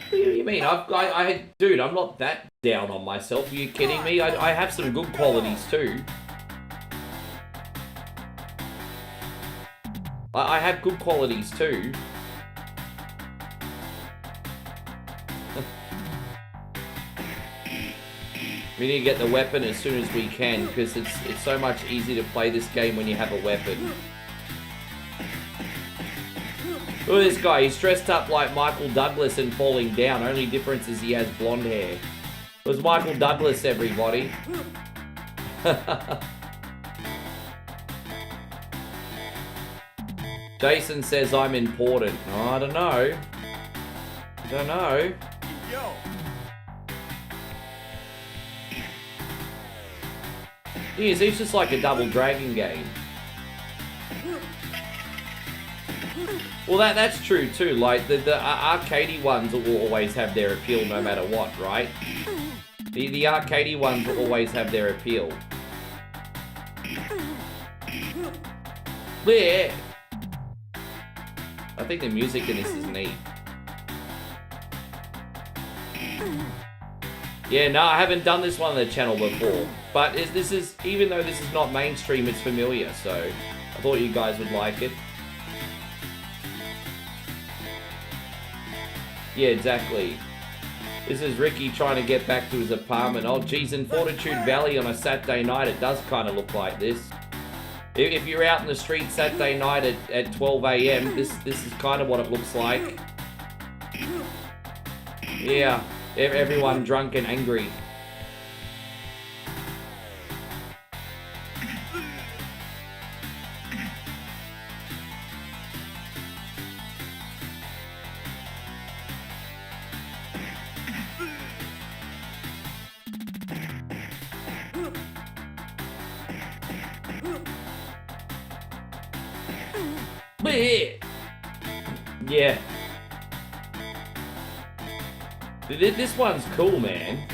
What do you mean? Dude, I'm not that down on myself. Are you kidding me? I have some good qualities too. I have good qualities too. We need to get the weapon as soon as we can, because it's so much easier to play this game when you have a weapon. Look at this guy, he's dressed up like Michael Douglas in Falling Down. Only difference is he has blonde hair. It was Michael Douglas, everybody. Jason says I'm important. Oh, I don't know. I don't know. Yo. He's just like a Double Dragon game. Well, that's true too. Like the arcadey ones will always have their appeal no matter what, right? The arcadey ones will always have their appeal. Yeah. I think the music in this is neat. Yeah, no, I haven't done this one on the channel before. But this is, even though this is not mainstream, it's familiar, so I thought you guys would like it. Yeah, exactly. This is Ricky trying to get back to his apartment. Oh, geez, in Fortitude Valley on a Saturday night, it does kind of look like this. If you're out in the street Saturday night at 12 a.m., this is kind of what it looks like. Yeah, everyone drunk and angry. Yeah. This one's cool, man.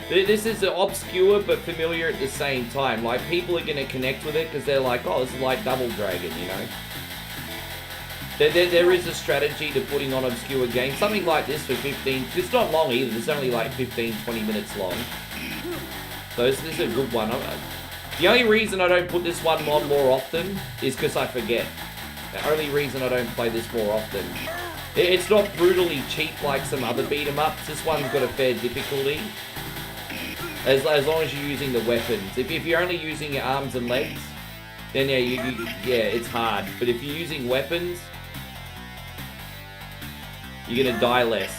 This is obscure but familiar at the same time. Like, people are going to connect with it because they're like, oh, this is like Double Dragon, you know? There is a strategy to putting on obscure games. Something like this for 15... It's not long either. It's only like 15, 20 minutes long. So this is a good one. The only reason I don't put this one on more often is because I forget. The only reason I don't play this more often. It's not brutally cheap like some other beat-em-ups. This one's got a fair difficulty. As long as you're using the weapons. If you're only using your arms and legs, then yeah, it's hard. But if you're using weapons, you're gonna die less.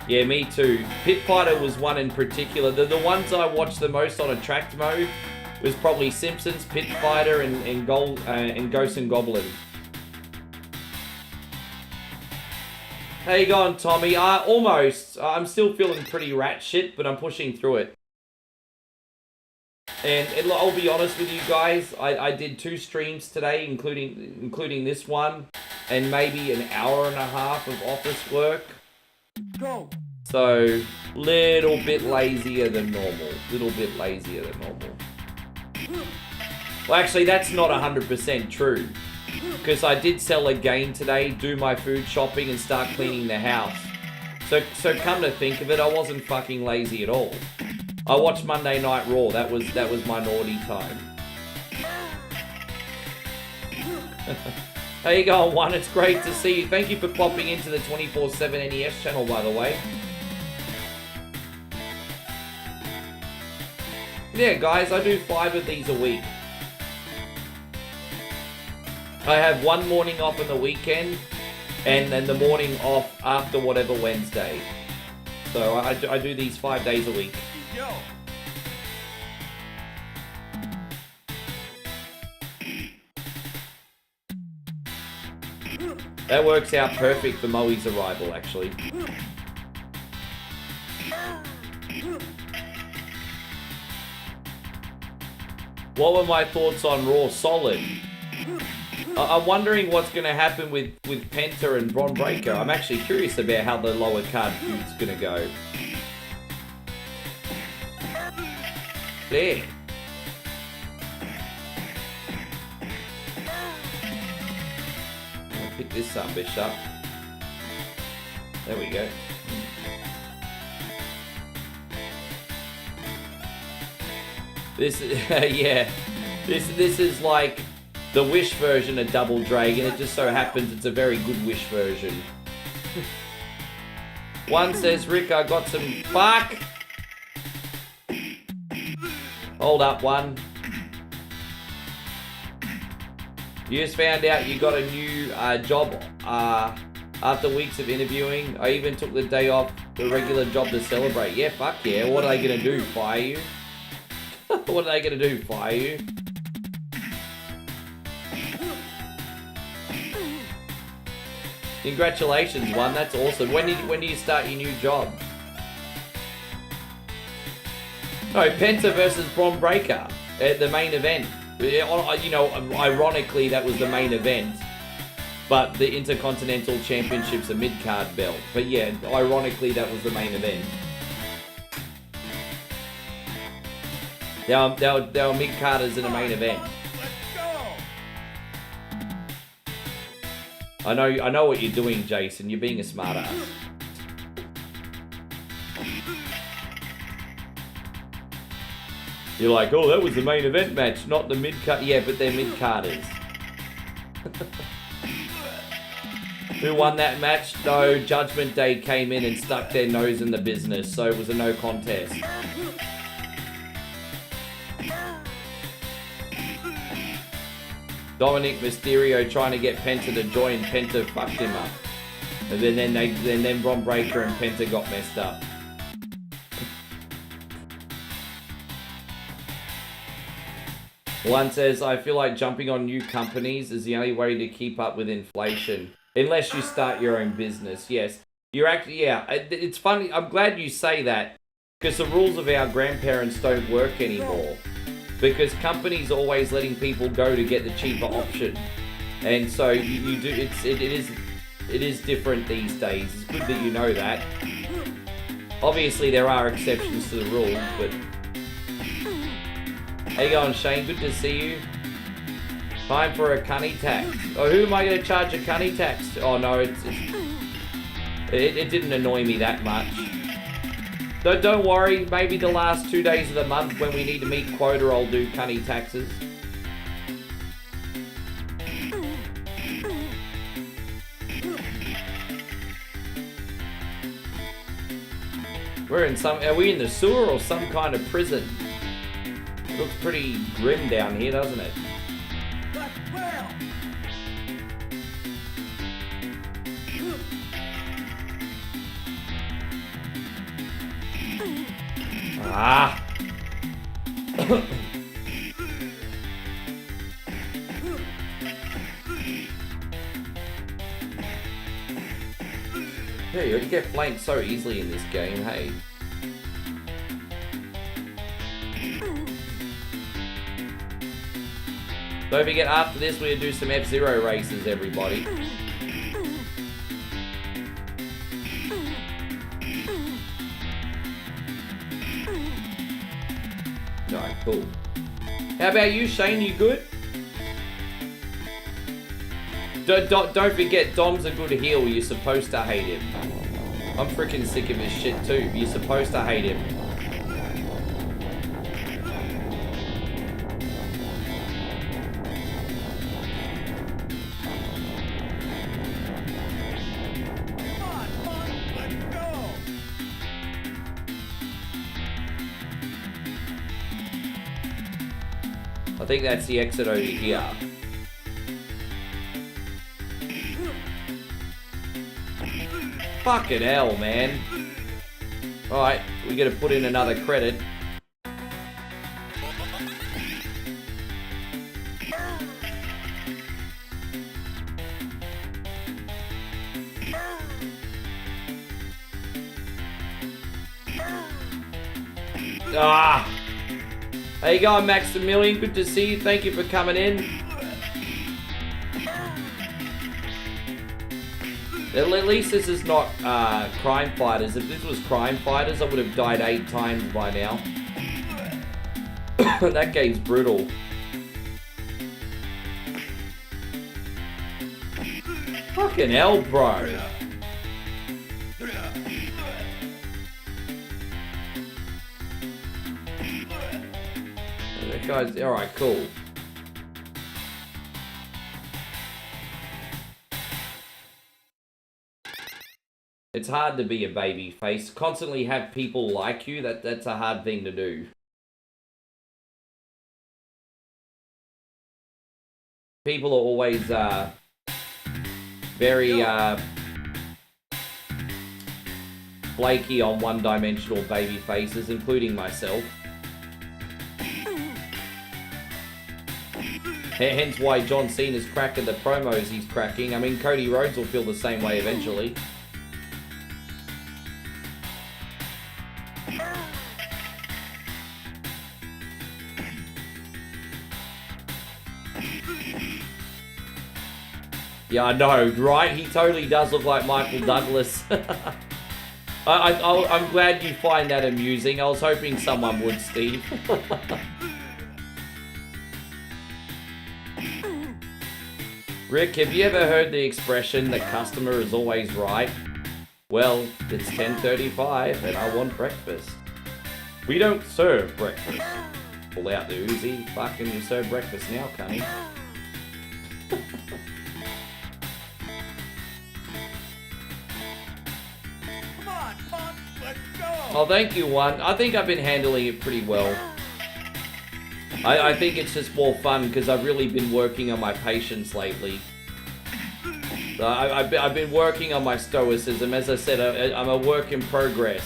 Yeah, me too. Pit Fighter was one in particular. The ones I watched the most on attract mode was probably Simpsons, Pit Fighter, and Ghosts and Goblins. How you going, Tommy? Almost. I'm still feeling pretty rat shit, but I'm pushing through it. And I'll be honest with you guys, I did 2 streams today, including this one, and maybe an hour and a half of office work. Go. So, little bit lazier than normal. Well, actually, that's not 100% true. Because I did sell a game today, do my food shopping, and start cleaning the house. So come to think of it, I wasn't fucking lazy at all. I watched Monday Night Raw. That was my naughty time. How you going, One? It's great to see you. Thank you for popping into the 24/7 NES channel, by the way. Yeah, guys, I do 5 of these a week. I have one morning off on the weekend, and then the morning off after whatever Wednesday. So I do these 5 days a week. Yo. That works out perfect for Moe's arrival, actually. What were my thoughts on Raw? Solid. I'm wondering what's going to happen with Penta and Bron Breakker. I'm actually curious about how the lower card feud's going to go. There. Pick this up, Bishop. There we go. This yeah. This is like the Wish version of Double Dragon. It just so happens it's a very good Wish version. One says, Rick, I got some... Fuck! Hold up, One. You just found out you got a new job after weeks of interviewing. I even took the day off the regular job to celebrate. Yeah, fuck yeah. What are they going to do? Fire you? What are they going to do? Fire you? Congratulations, One. That's awesome. When do you start your new job? No, Penta versus Bron Breakker at the main event. You know, ironically, that was the main event. But the Intercontinental Championship's a mid-card belt. But yeah, ironically, that was the main event. They were mid-carders in the main event. I know what you're doing, Jason. You're being a smartass. You're like, oh, that was the main event match, not the mid-card. Yeah, but they're mid-carders. Who won that match? No, Judgment Day came in and stuck their nose in the business, so it was a no contest. Dominic Mysterio trying to get Penta to join. Penta fucked him up. And then Bron Breakker and Penta got messed up. One says, I feel like jumping on new companies is the only way to keep up with inflation. Unless you start your own business. Yes. It's funny. I'm glad you say that. Because the rules of our grandparents don't work anymore. Because companies are always letting people go to get the cheaper option. And so you do, it is different these days. It's good that you know that. Obviously there are exceptions to the rule, but... How you going, Shane? Good to see you. Time for a cunny tax. Oh, who am I going to charge a cunny tax? Oh no, it didn't annoy me that much. Don't worry, maybe the last 2 days of the month when we need to meet quota, I'll do cunny taxes. Are we in the sewer or some kind of prison? It looks pretty grim down here, doesn't it? Ah! Yeah, you get flanked so easily in this game, hey. Don't forget, after this we'll do some F-Zero races, everybody. Alright, cool. How about you, Shane? You good? Don't forget, Dom's a good heel. You're supposed to hate him. I'm freaking sick of his shit too. You're supposed to hate him. I think that's the exit over here. Fucking hell, man. Alright, we gotta put in another credit. Ah! How you going, Maximilian? Good to see you. Thank you for coming in. At least this is not Crime Fighters. If this was Crime Fighters, I would have died 8 times by now. That game's brutal. Fucking hell, bro. That guy's... Alright, cool. It's hard to be a baby face. Constantly have people like you. That's a hard thing to do. People are always very flaky on one-dimensional baby faces, including myself. Hence why John Cena's cracking the promos he's cracking. I mean, Cody Rhodes will feel the same way eventually. Yeah, I know, right? He totally does look like Michael Douglas. I'm glad you find that amusing. I was hoping someone would, Steve. Rick, have you ever heard the expression, the customer is always right? Well, it's 10:35 and I want breakfast. We don't serve breakfast. Pull out the Uzi. Fucking you serve breakfast now, cunny. Oh, thank you, One. I think I've been handling it pretty well. I think it's just more fun because I've really been working on my patience lately. I've been working on my stoicism. As I said, I'm a work in progress.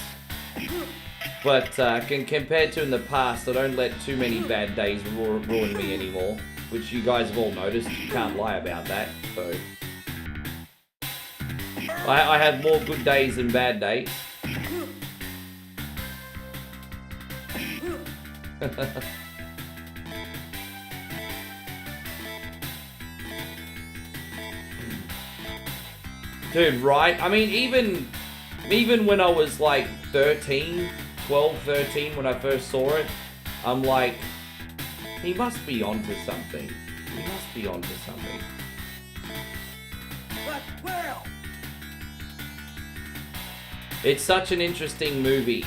But compared to in the past, I don't let too many bad days ruin me anymore. Which you guys have all noticed. You can't lie about that. So I have more good days than bad days. Dude, right? I mean, even when I was like 12, 13, when I first saw it, I'm like, he must be onto something. He must be onto something. It's such an interesting movie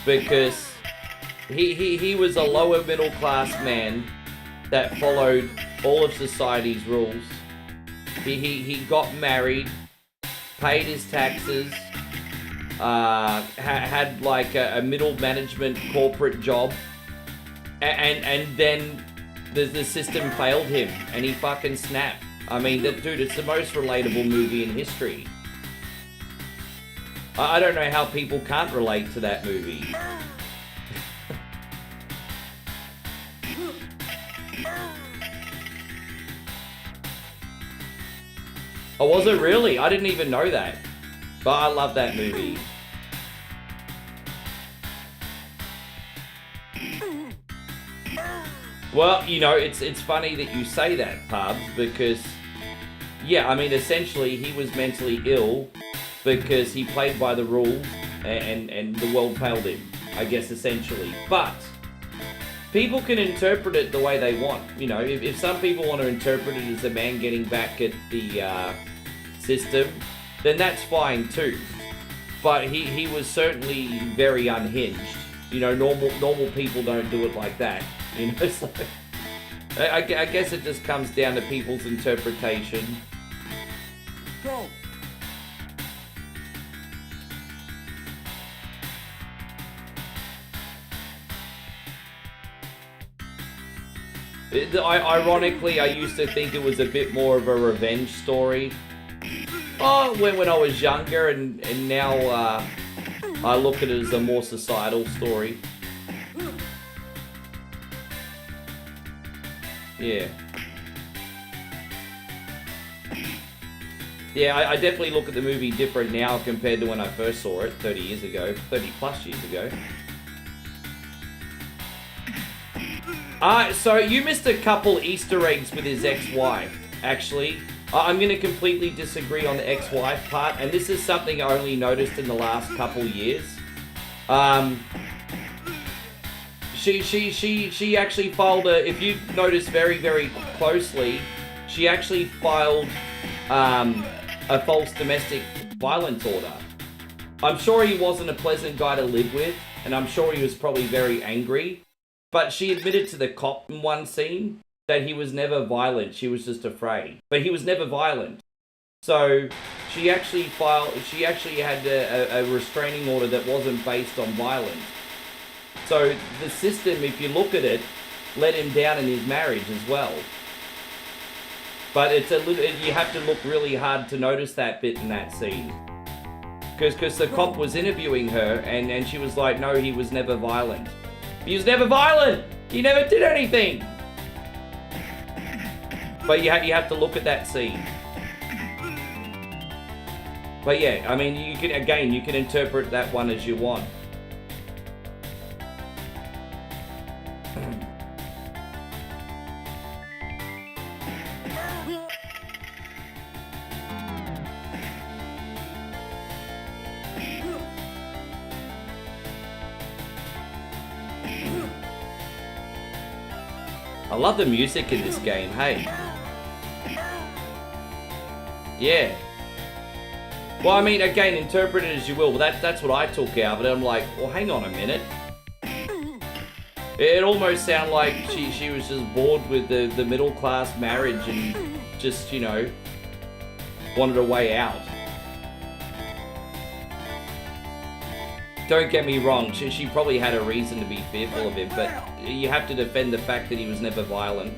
because he was a lower middle class man that followed all of society's rules. He got married, paid his taxes, had like a middle management corporate job, and then the system failed him, and he fucking snapped. I mean, dude, it's the most relatable movie in history. I don't know how people can't relate to that movie. Oh, was it really? I didn't even know that. But I love that movie. Well, you know, it's funny that you say that, Pubs, because, yeah, I mean, essentially, he was mentally ill because he played by the rules and the world failed him, I guess, essentially. But people can interpret it the way they want. You know, if some people want to interpret it as a man getting back at the system, then that's fine too. But he was certainly very unhinged. You know, normal people don't do it like that. You know, so I guess it just comes down to people's interpretation. Go. Ironically, I used to think it was a bit more of a revenge story. Oh, when I was younger, and now I look at it as a more societal story. Yeah. Yeah, I definitely look at the movie different now compared to when I first saw it 30 years ago, 30 plus years ago. So you missed a couple Easter eggs with his ex-wife, actually. I'm going to completely disagree on the ex-wife part, and this is something I only noticed in the last couple years. She actually filed if you notice very, very closely, she actually filed a false domestic violence order. I'm sure he wasn't a pleasant guy to live with, and I'm sure he was probably very angry. But she admitted to the cop in one scene that he was never violent, she was just afraid. But he was never violent. So she actually had a restraining order that wasn't based on violence. So the system, if you look at it, let him down in his marriage as well. But it's you have to look really hard to notice that bit in that scene. Because the cop was interviewing her and she was like, no, he was never violent. He was never violent! He never did anything! But you have to look at that scene. But yeah, I mean, you can interpret that one as you want. I love the music in this game, hey. Yeah. Well, I mean, again, interpret it as you will, but that's what I took out of it. I'm like, well, hang on a minute. It almost sounded like she was just bored with the middle class marriage and just, you know, wanted a way out. Don't get me wrong, she probably had a reason to be fearful of him, but you have to defend the fact that he was never violent.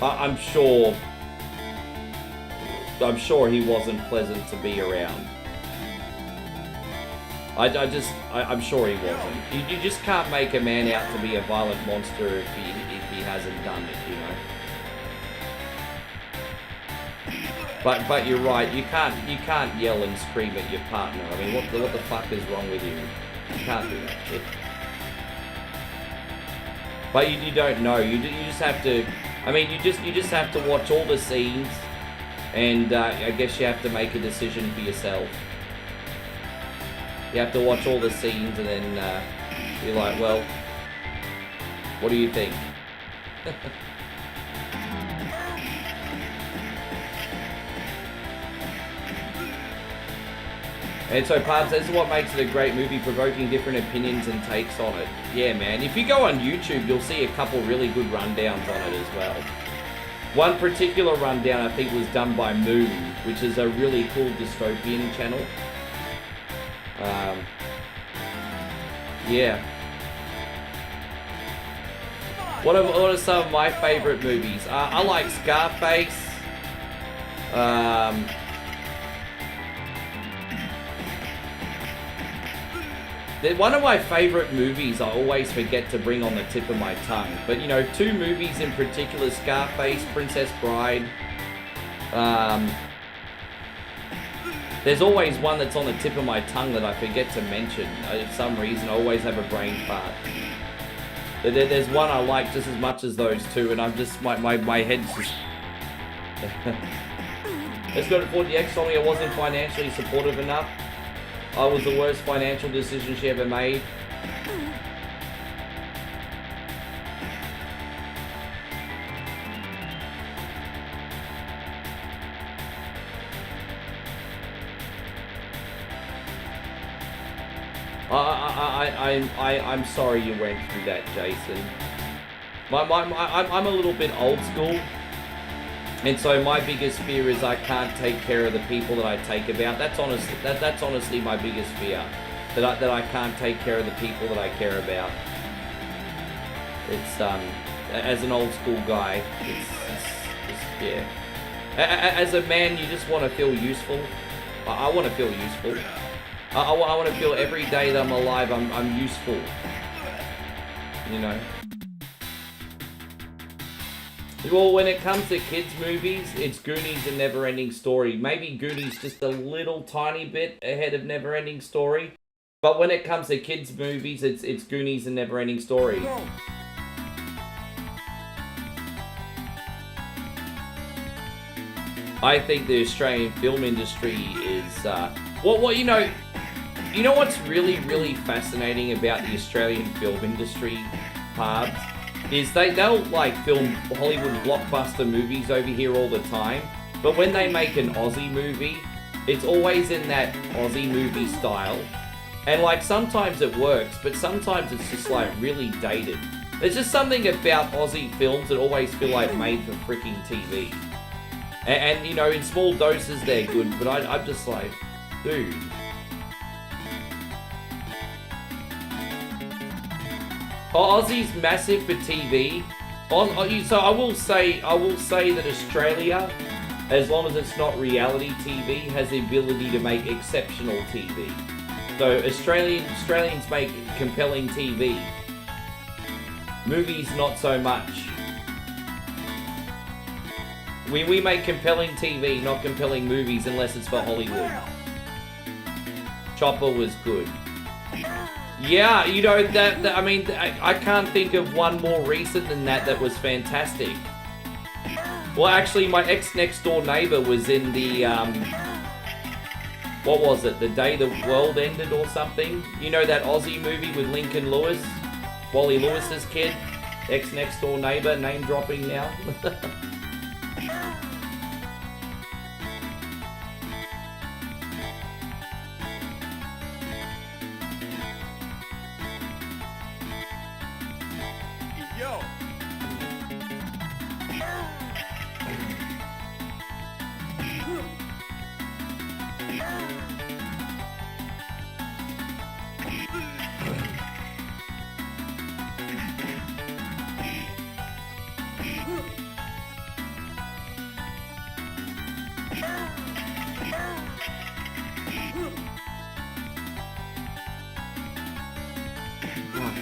I'm sure he wasn't pleasant to be around. I'm sure he wasn't. You just can't make a man out to be a violent monster if he hasn't done it, you know. But you're right. You can't yell and scream at your partner. I mean, what the fuck is wrong with you? You can't do that shit. But you don't know. You just have to. I mean, you just have to watch all the scenes, and I guess you have to make a decision for yourself. You have to watch all the scenes and then be like, well, what do you think? And so, Pabs, this is what makes it a great movie, provoking different opinions and takes on it. Yeah, man. If you go on YouTube, you'll see a couple really good rundowns on it as well. One particular rundown, I think, was done by Moon, which is a really cool dystopian channel. Yeah. What are some of my favorite movies? I like Scarface. One of my favorite movies I always forget to bring on the tip of my tongue. But, you know, two movies in particular, Scarface, Princess Bride. There's always one that's on the tip of my tongue that I forget to mention. For some reason, I always have a brain fart. There's one I like just as much as those two, and I'm just, my head's just... Let's go to 40X, told me I wasn't financially supportive enough. I was the worst financial decision she ever made. I'm sorry you went through that, Jason. I'm a little bit old school. And so my biggest fear is I can't take care of the people that I take about. That's honestly my biggest fear. That I can't take care of the people that I care about. It's as an old school guy, it's yeah. As a man, you just want to feel useful. I want to feel useful. I want to feel every day that I'm alive, I'm useful. You know. Well, when it comes to kids' movies, it's Goonies and Never-Ending Story. Maybe Goonies just a little tiny bit ahead of Never-Ending Story. But when it comes to kids' movies, it's Goonies and Never-Ending Story. I think the Australian film industry is... you know what's really, really fascinating about the Australian film industry, Parbs? Is they'll like film Hollywood blockbuster movies over here all the time, but when they make an Aussie movie, it's always in that Aussie movie style. And like sometimes it works, but sometimes it's just like really dated. There's just something about Aussie films that always feel like made for freaking TV. And you know, in small doses they're good, but I'm just like, dude. Aussie's massive for TV. So I will say that Australia, as long as it's not reality TV, has the ability to make exceptional TV. So Australians make compelling TV. Movies, not so much. We make compelling TV, not compelling movies, unless it's for Hollywood. Chopper was good. Yeah, you know, I mean, I can't think of one more recent than that was fantastic. Well, actually, my ex-next-door neighbor was in the, what was it? The Day the World Ended or something? You know that Aussie movie with Lincoln Lewis? Wally Lewis's kid? Ex-next-door neighbor, name-dropping now.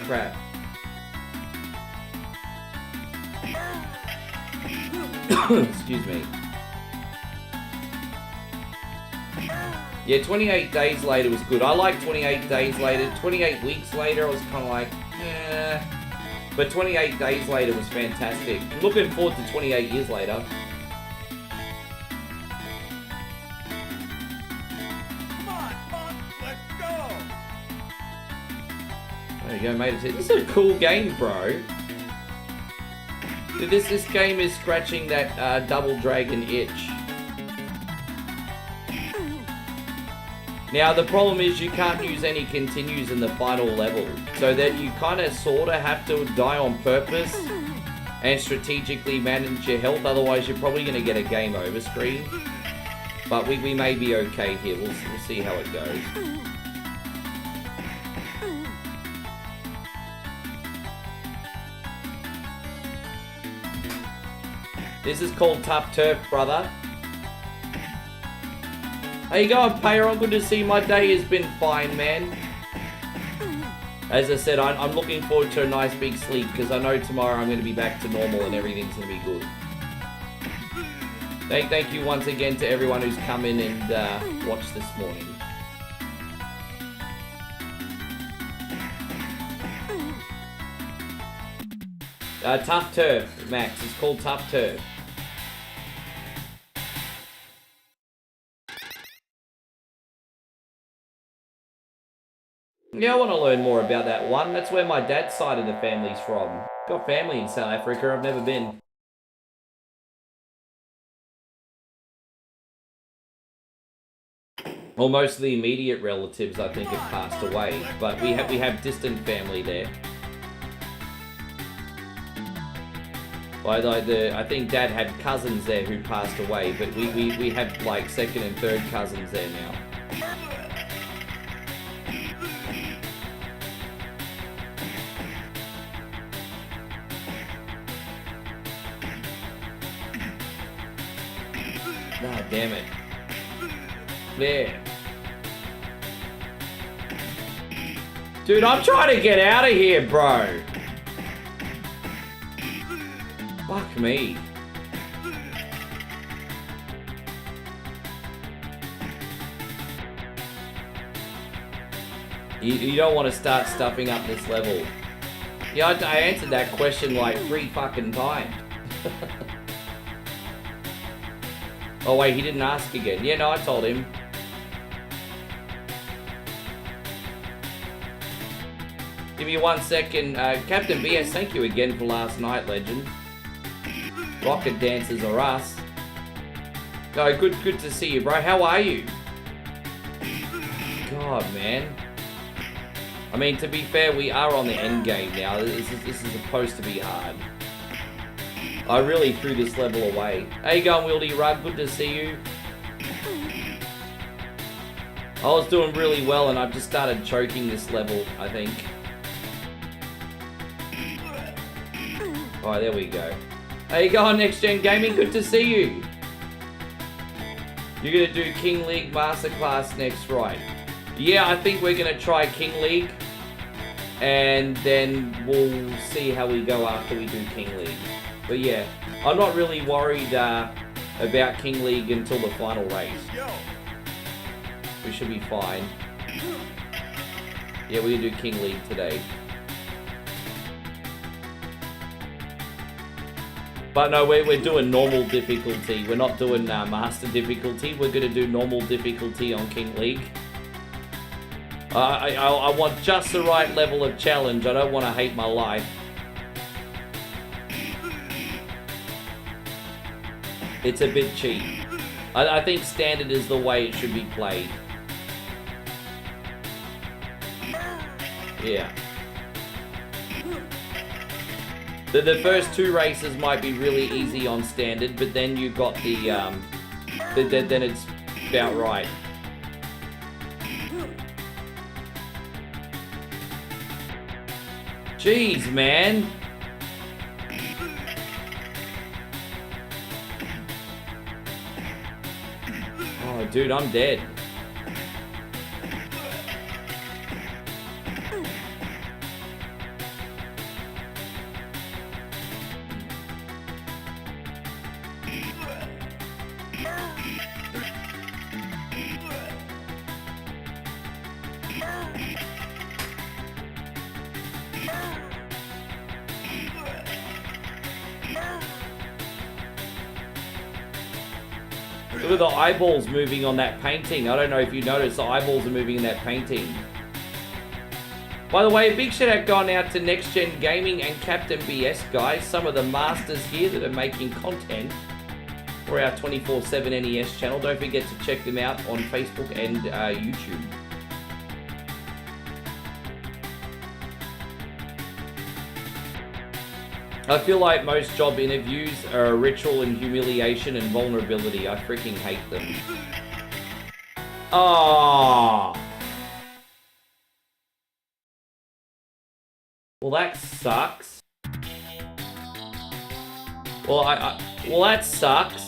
Crap. Excuse me. Yeah, 28 Days Later was good. I like 28 Days Later. 28 Weeks Later, I was kind of like, eh. But 28 Days Later was fantastic. I'm looking forward to 28 Years Later. There you go, mate. This is a cool game, bro. This game is scratching that Double Dragon itch. Now, the problem is you can't use any continues in the final level, so that you kind of sort of have to die on purpose and strategically manage your health, otherwise you're probably going to get a game over screen. But we may be okay here, we'll see how it goes. This is called Tough Turf, brother. How you going, Payron? Good to see you. My day has been fine, man. As I said, I'm looking forward to a nice big sleep because I know tomorrow I'm going to be back to normal and everything's going to be good. Thank you once again to everyone who's come in and watched this morning. Tough Turf, Max. It's called Tough Turf. Yeah, I want to learn more about that one. That's where my dad's side of the family's from. Got family in South Africa. I've never been. Well, most of the immediate relatives, I think, have passed away, but we have distant family there. I think Dad had cousins there who passed away, but we have like second and third cousins there now. God damn it. There. Dude, I'm trying to get out of here, bro. Fuck me. You don't want to start stuffing up this level. Yeah, I answered that question like 3 fucking times. Oh wait, he didn't ask again. Yeah, no, I told him. Give me 1 second. Captain BS, thank you again for last night, legend. Rocket dancers are us. No, good to see you, bro. How are you? God, man. I mean, to be fair, we are on the end game now. This is supposed to be hard. I really threw this level away. How you going, Wildy Rug? Good to see you. I was doing really well and I've just started choking this level, I think. Alright, there we go. How you going, Next Gen Gaming? Good to see you. You're going to do King League Masterclass next, right? Yeah, I think we're going to try King League. And then we'll see how we go after we do King League. But yeah, I'm not really worried about King League until the final race. We should be fine. Yeah, we're going to do King League today. But no, we're doing normal difficulty. We're not doing master difficulty. We're going to do normal difficulty on King League. I want just the right level of challenge. I don't want to hate my life. It's a bit cheap. I think standard is the way it should be played. Yeah. The first 2 races might be really easy on standard, but then you've got the then it's about right. Jeez, man. Oh, dude, I'm dead. Look at the eyeballs moving on that painting. I don't know if you noticed, the eyeballs are moving in that painting. By the way, a big shout out going out to Next Gen Gaming and Captain BS, guys. Some of the masters here that are making content. for our 24/7 NES channel. Don't forget to check them out on Facebook and YouTube. I feel like most job interviews are a ritual and humiliation and vulnerability. I freaking hate them. Ah. Well, that sucks. Well, well, that sucks.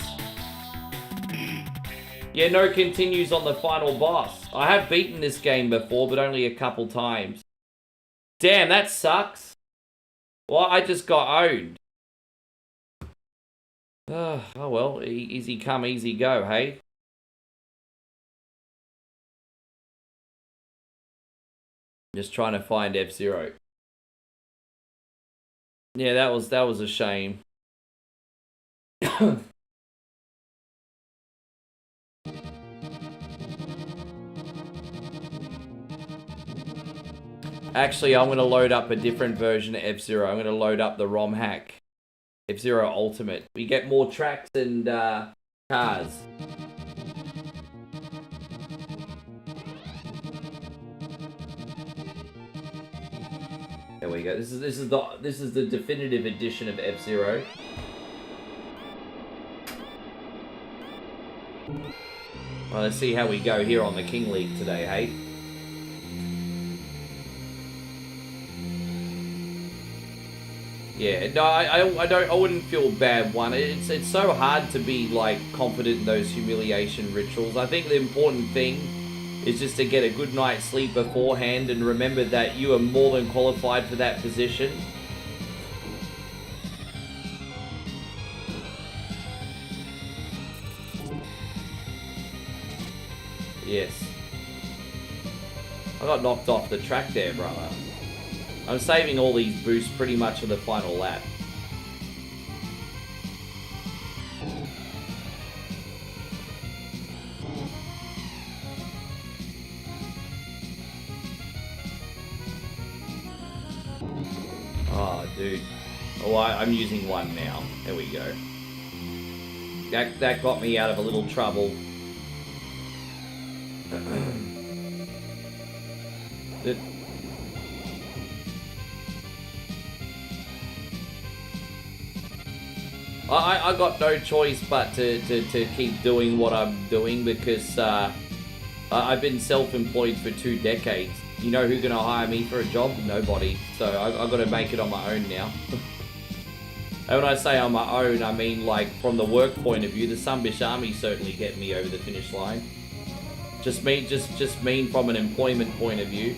Yeah, no continues on the final boss. I have beaten this game before, but only a couple times. Damn, that sucks. Well, I just got owned. Oh well, easy come, easy go, hey? Just trying to find F-Zero. Yeah, that was a shame. Actually, I'm going to load up a different version of F-Zero. I'm going to load up the ROM hack. F-Zero Ultimate. We get more tracks and cars. There we go. This is the definitive edition of F-Zero. Well, let's see how we go here on the King League today, hey? Yeah, no, I wouldn't feel bad. It's so hard to be like confident in those humiliation rituals. I think the important thing is just to get a good night's sleep beforehand and remember that you are more than qualified for that position. Yes. I got knocked off the track there, brother. I'm saving all these boosts pretty much for the final lap. Oh, dude. Oh, I'm using one now. There we go. That got me out of a little trouble. I got no choice but to keep doing what I'm doing because I've been self-employed for 2 decades. You know who's gonna hire me for a job? Nobody. So I've got to make it on my own now. And when I say on my own, I mean like from the work point of view. The Sunbish Army certainly get me over the finish line. Just mean from an employment point of view.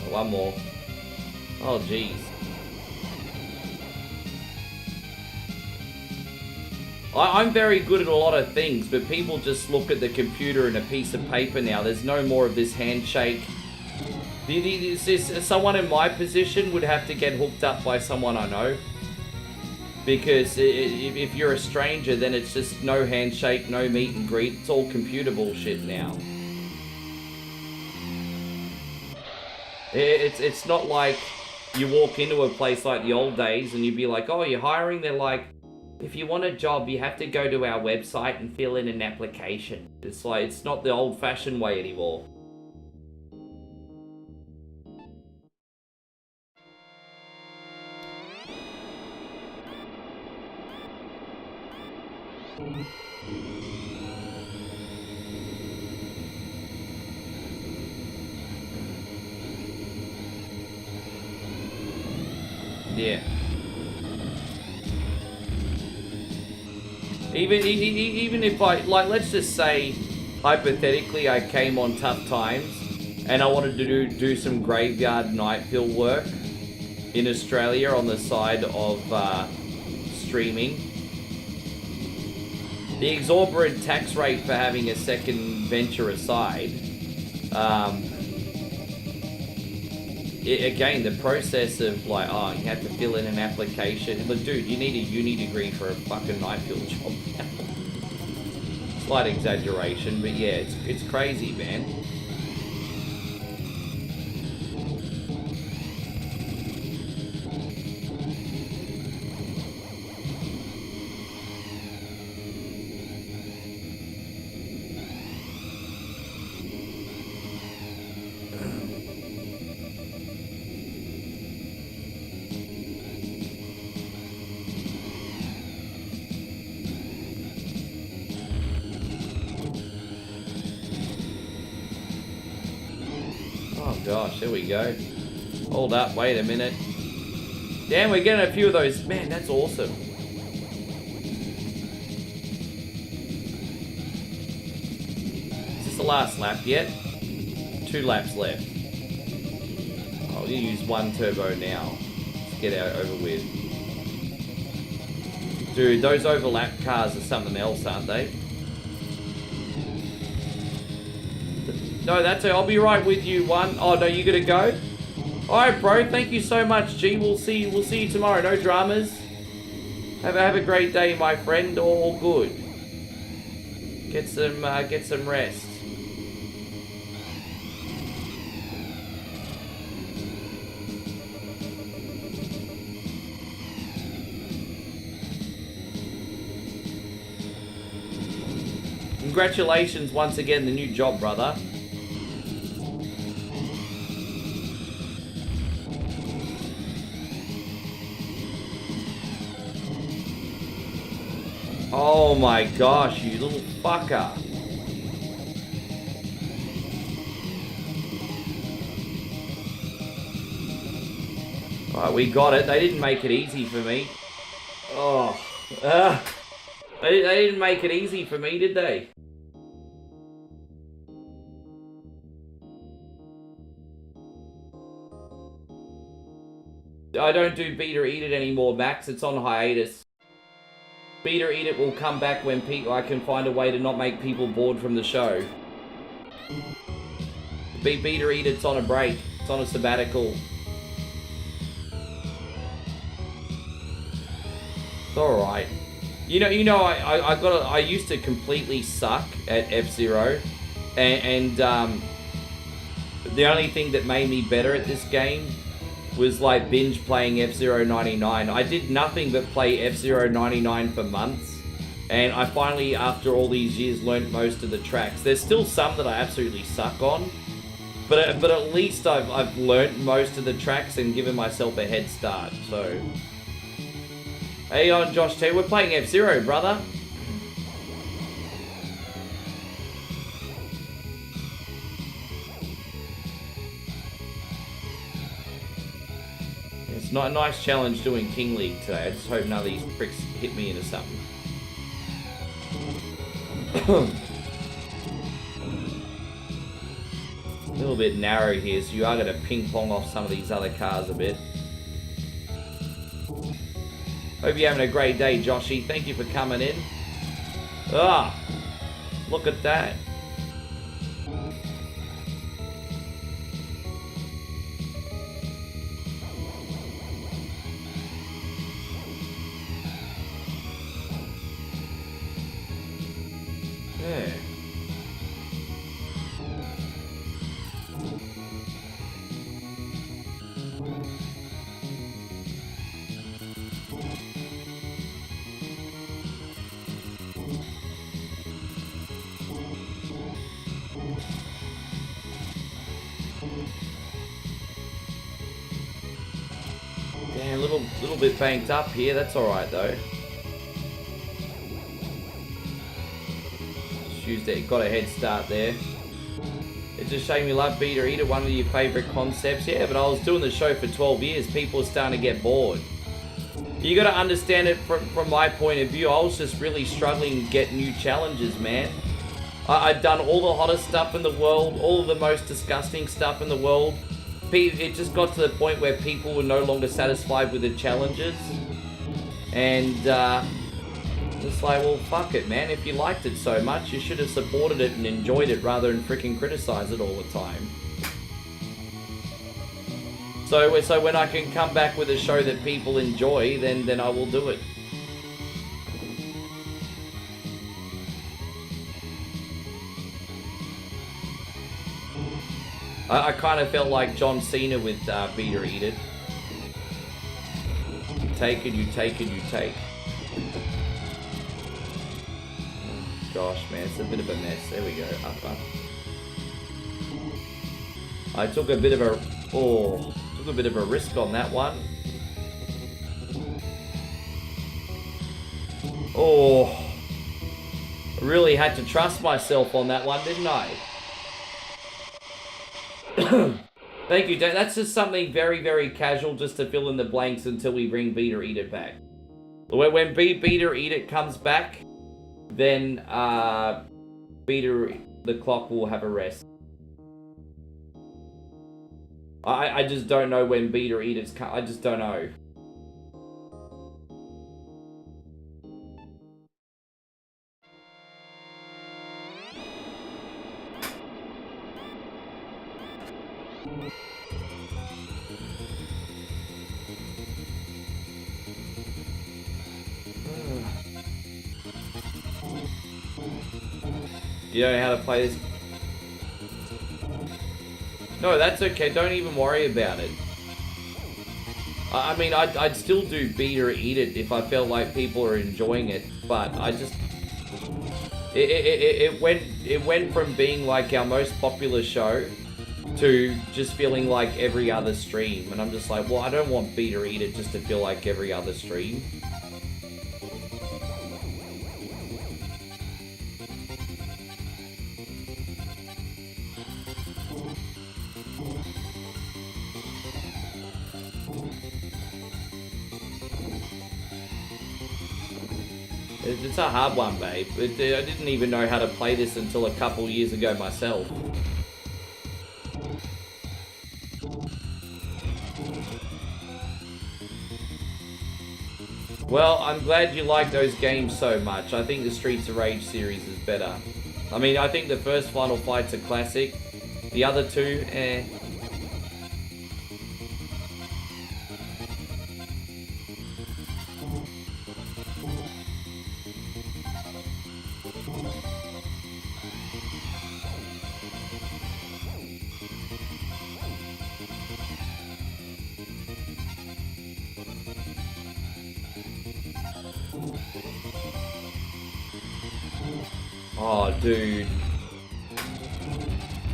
One more. Oh, jeez. I'm very good at a lot of things, but people just look at the computer and a piece of paper now. There's no more of this handshake. Someone in my position would have to get hooked up by someone I know. Because if you're a stranger, then it's just no handshake, no meet and greet. It's all computer bullshit now. It's not like you walk into a place like the old days and you'd be like, oh, you're hiring? They're like, if you want a job, you have to go to our website and fill in an application. It's like, it's not the old-fashioned way anymore. Yeah. Even if I, like, let's just say, hypothetically, I came on tough times and I wanted to do some graveyard night fill work in Australia on the side of streaming. the exorbitant tax rate for having a second venture aside, again, the process of like, oh, you have to fill in an application. But dude, you need a uni degree for a fucking night field job now. Slight exaggeration, but yeah, it's crazy, man. Oh gosh, there we go. Hold up, wait a minute. Damn, we're getting a few of those. Man, that's awesome. Is this the last lap yet? 2 laps left. I'll use 1 turbo now. Let's get it over with. Dude, those overlap cars are something else, aren't they? No, that's it. I'll be right with you. Oh no, you gotta go? Alright, bro. Thank you so much, G. We'll see you tomorrow. No dramas. Have a great day, my friend. All good. Get some rest. Congratulations once again, the new job, brother. Oh my gosh, you little fucker. Alright, we got it. They didn't make it easy for me. Oh. They didn't make it easy for me, did they? I don't do Beat or Eat It anymore, Max. It's on hiatus. Beat or Eat It will come back when I can find a way to not make people bored from the show. Beat or Eat It's on a break. It's on a sabbatical. It's alright. You know, I used to completely suck at F-Zero, and the only thing that made me better at this game was like binge playing F-Zero 99. I did nothing but play F-Zero 99 for months, and I finally, after all these years, learned most of the tracks. There's still some that I absolutely suck on, but at least I've learned most of the tracks and given myself a head start. So, hey on Josh T, we're playing F-Zero, brother. It's not a nice challenge doing King League today. I just hope none of these pricks hit me into something. A little bit narrow here, so you are going to ping pong off some of these other cars a bit. Hope you're having a great day, Joshy. Thank you for coming in. Ah, look at that. Yeah. Damn, a little bit banked up here. That's all right though. Tuesday, got a head start there. It's a shame you love Beat or Eat It, one of your favourite concepts. Yeah, but I was doing the show for 12 years. People are starting to get bored. You got to understand it from my point of view. I was just really struggling to get new challenges, man. I'd done all the hottest stuff in the world, all of the most disgusting stuff in the world. It just got to the point where people were no longer satisfied with the challenges. And It's like, well, fuck it, man. If you liked it so much, you should have supported it and enjoyed it rather than freaking criticize it all the time. So when I can come back with a show that people enjoy, then I will do it. I kind of felt like John Cena with Beat or Eat It. You take it, you take it, you take. Gosh, man, it's a bit of a mess. There we go. Up, up. I took a bit of a risk on that one. Oh, I really had to trust myself on that one, didn't I? Thank you, Dan. That's just something very, very casual just to fill in the blanks until we bring Beat or Eat It back. When Beat or Eat It comes back, then the clock will have a rest. I just don't know when Beat or Eat It's I just don't know. You don't know how to play this? No, that's okay. Don't even worry about it. I mean, I'd still do Beat or Eat It if I felt like people are enjoying it, but I just... It went from being like our most popular show to just feeling like every other stream. And I'm just like, well, I don't want Beat or Eat It just to feel like every other stream. It's a hard one, babe. I didn't even know how to play this until a couple years ago myself. Well, I'm glad you like those games so much. I think the Streets of Rage series is better. I mean, I think the first Final Fight's a classic. The other two, eh. Oh, dude.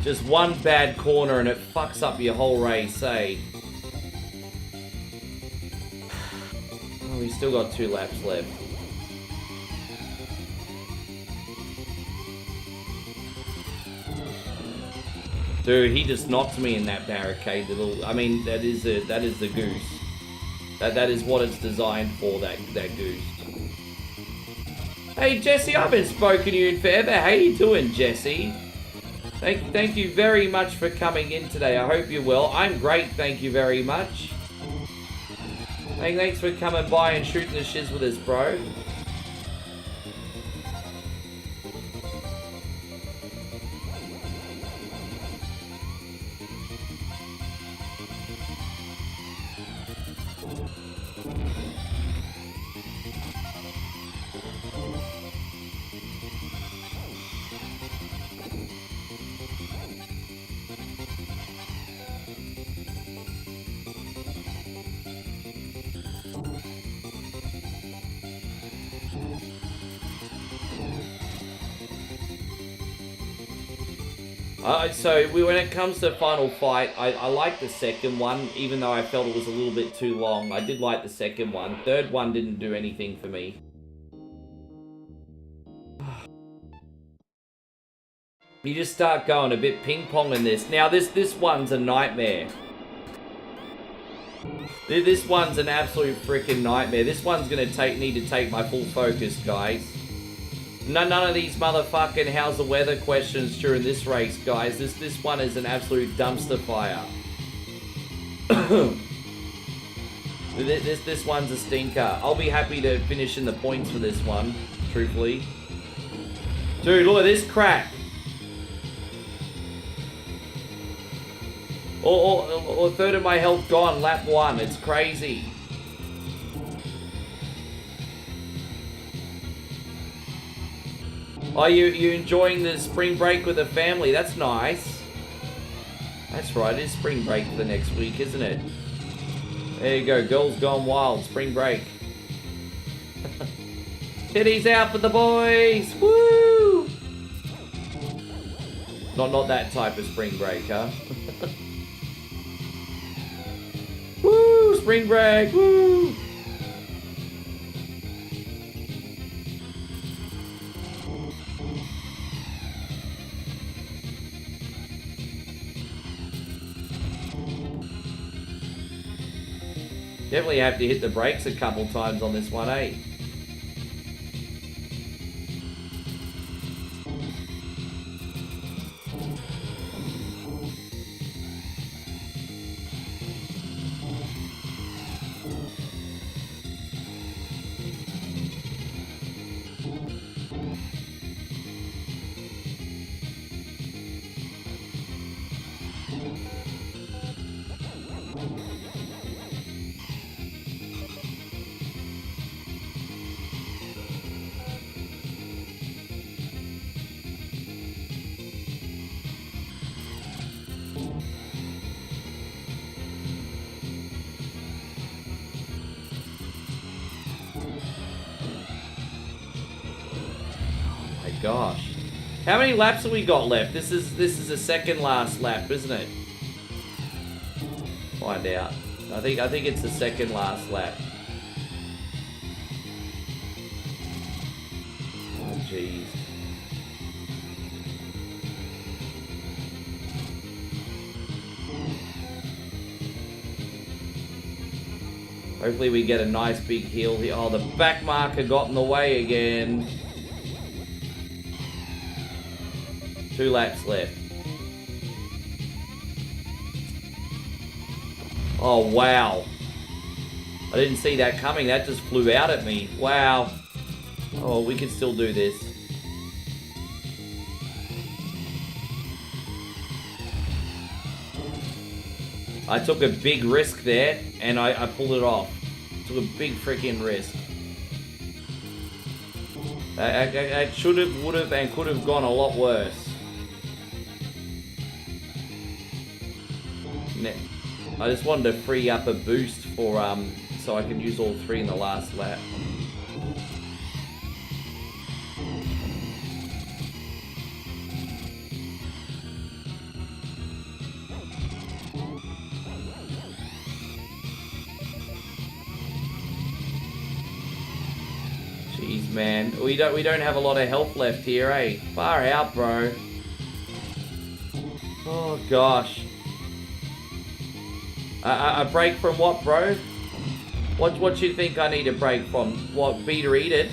Just one bad corner and it fucks up your whole race, eh? Oh, we've still got 2 laps left. Dude, he just knocked me in that barricade. I mean, that is the goose. That is what it's designed for, that goose. Hey Jesse, I haven't spoken to you in forever. How you doing, Jesse? Thank you very much for coming in today. I hope you're well. I'm great, thank you very much. Hey, thanks for coming by and shooting the shiz with us, bro. When it comes to Final Fight, I like the second one, even though I felt it was a little bit too long. I did like the second one. Third one didn't do anything for me. You just start going a bit ping-pong in this. Now, this one's a nightmare. This one's an absolute freaking nightmare. This one's gonna need to take my full focus, guys. None of these motherfucking how's the weather questions during this race, guys. This one is an absolute dumpster fire. This one's a stinker. I'll be happy to finish in the points for this one, truthfully. Dude, look at this crack. Or a third of my health gone, lap 1. It's crazy. Oh, you enjoying the spring break with the family? That's nice. That's right, it is spring break for the next week, isn't it? There you go, girls gone wild, spring break. Titties out for the boys! Woo! Not that type of spring break, huh? Woo! Spring break! Woo! Definitely have to hit the brakes a couple times on this one, eh? Gosh. How many laps have we got left? This is the second last lap, isn't it? Find out. I think it's the second last lap. Oh jeez. Hopefully we get a nice big hill here. Oh, the back marker got in the way again. 2 laps left. Oh, wow. I didn't see that coming. That just flew out at me. Wow. Oh, we can still do this. I took a big risk there, and I pulled it off. Took a big freaking risk. I should have, would have, and could have gone a lot worse. I just wanted to free up a boost for so I can use all 3 in the last lap. Jeez, man, we don't have a lot of health left here, eh? Far out, bro. Oh gosh. A break from what, bro? What you think I need a break from? What, beater eat it?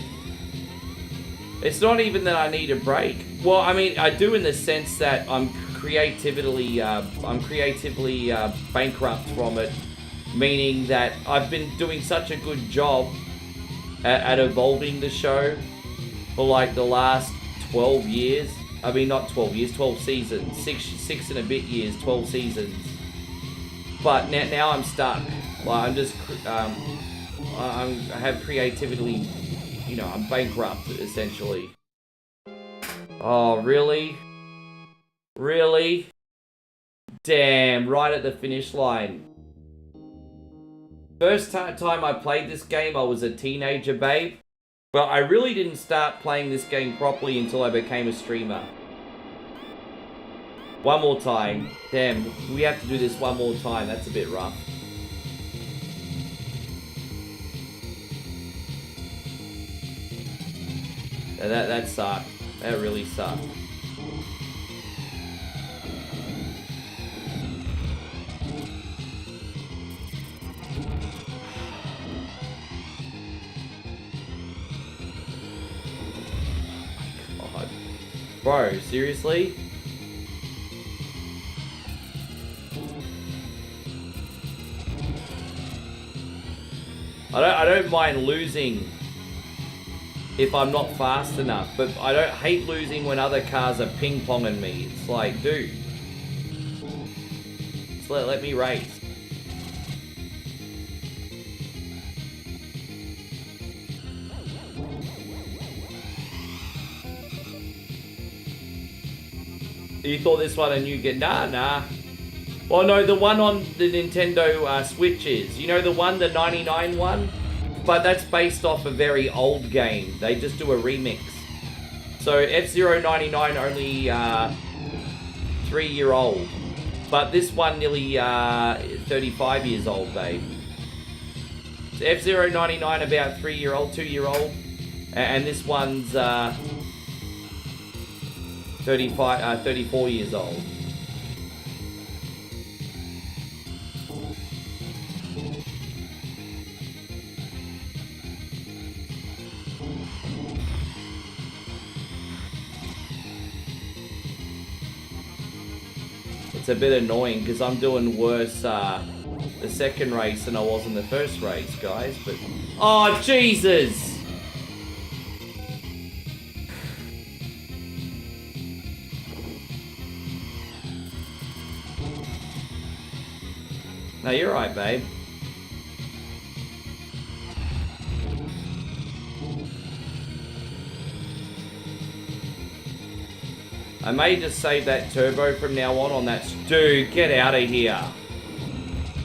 It's not even that I need a break. Well, I mean, I do in the sense that I'm creatively bankrupt from it, meaning that I've been doing such a good job at evolving the show for like the last 12 years. I mean, not 12 years, 12 seasons. Six and a bit years, 12 seasons. But now I'm stuck. Like I'm just, I have creatively, you know, I'm bankrupt essentially. Oh really? Really? Damn! Right at the finish line. First time I played this game, I was a teenager, babe. But I really didn't start playing this game properly until I became a streamer. One more time. Damn, we have to do this one more time. That's a bit rough. That sucked. That really sucked. God. Bro, seriously? I don't mind losing if I'm not fast enough, but I don't hate losing when other cars are ping-ponging me. It's like, dude, just let me race. You thought this one a new game? Nah. Well, no, the one on the Nintendo Switches. You know the one, the 99 one? But that's based off a very old game. They just do a remix. So F-Zero 99 only 3-year-old. But this one nearly 35 years old, babe. So F-Zero 99 about 3-year-old, 2-year-old. And this one's 34 years old. It's a bit annoying because I'm doing worse the second race than I was in the first race, guys. But oh, Jesus! No, you're right, babe. I may just save that turbo from now on that... Dude, get out of here.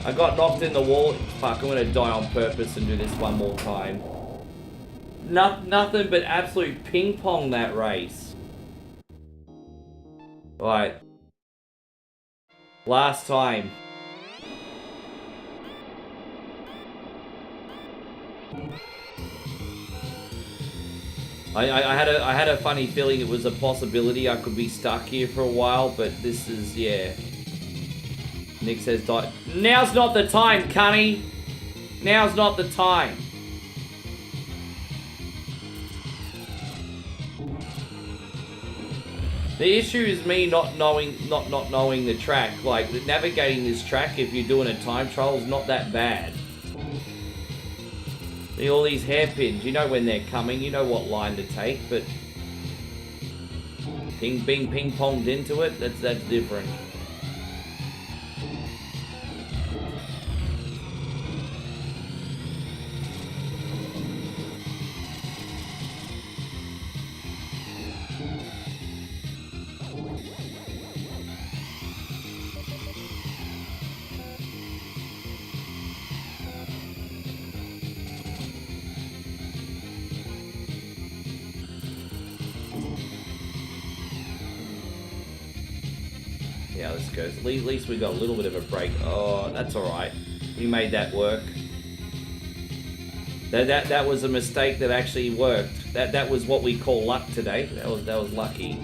I got knocked in the wall. Fuck, I'm gonna die on purpose and do this one more time. Nothing but absolute ping pong that race. Right. Last time. I had a funny feeling it was a possibility I could be stuck here for a while, but this is, yeah. Nick says, now's not the time, cunny. Now's not the time. The issue is me not knowing the track. Like, navigating this track, if you're doing a time trial, is not that bad. See, all these hairpins, you know when they're coming, you know what line to take, but being ping-ponged into it, that's different. Yeah, let's go. At least we got a little bit of a break. Oh, that's all right. We made that work. That was a mistake that actually worked. That was what we call luck today. That was lucky.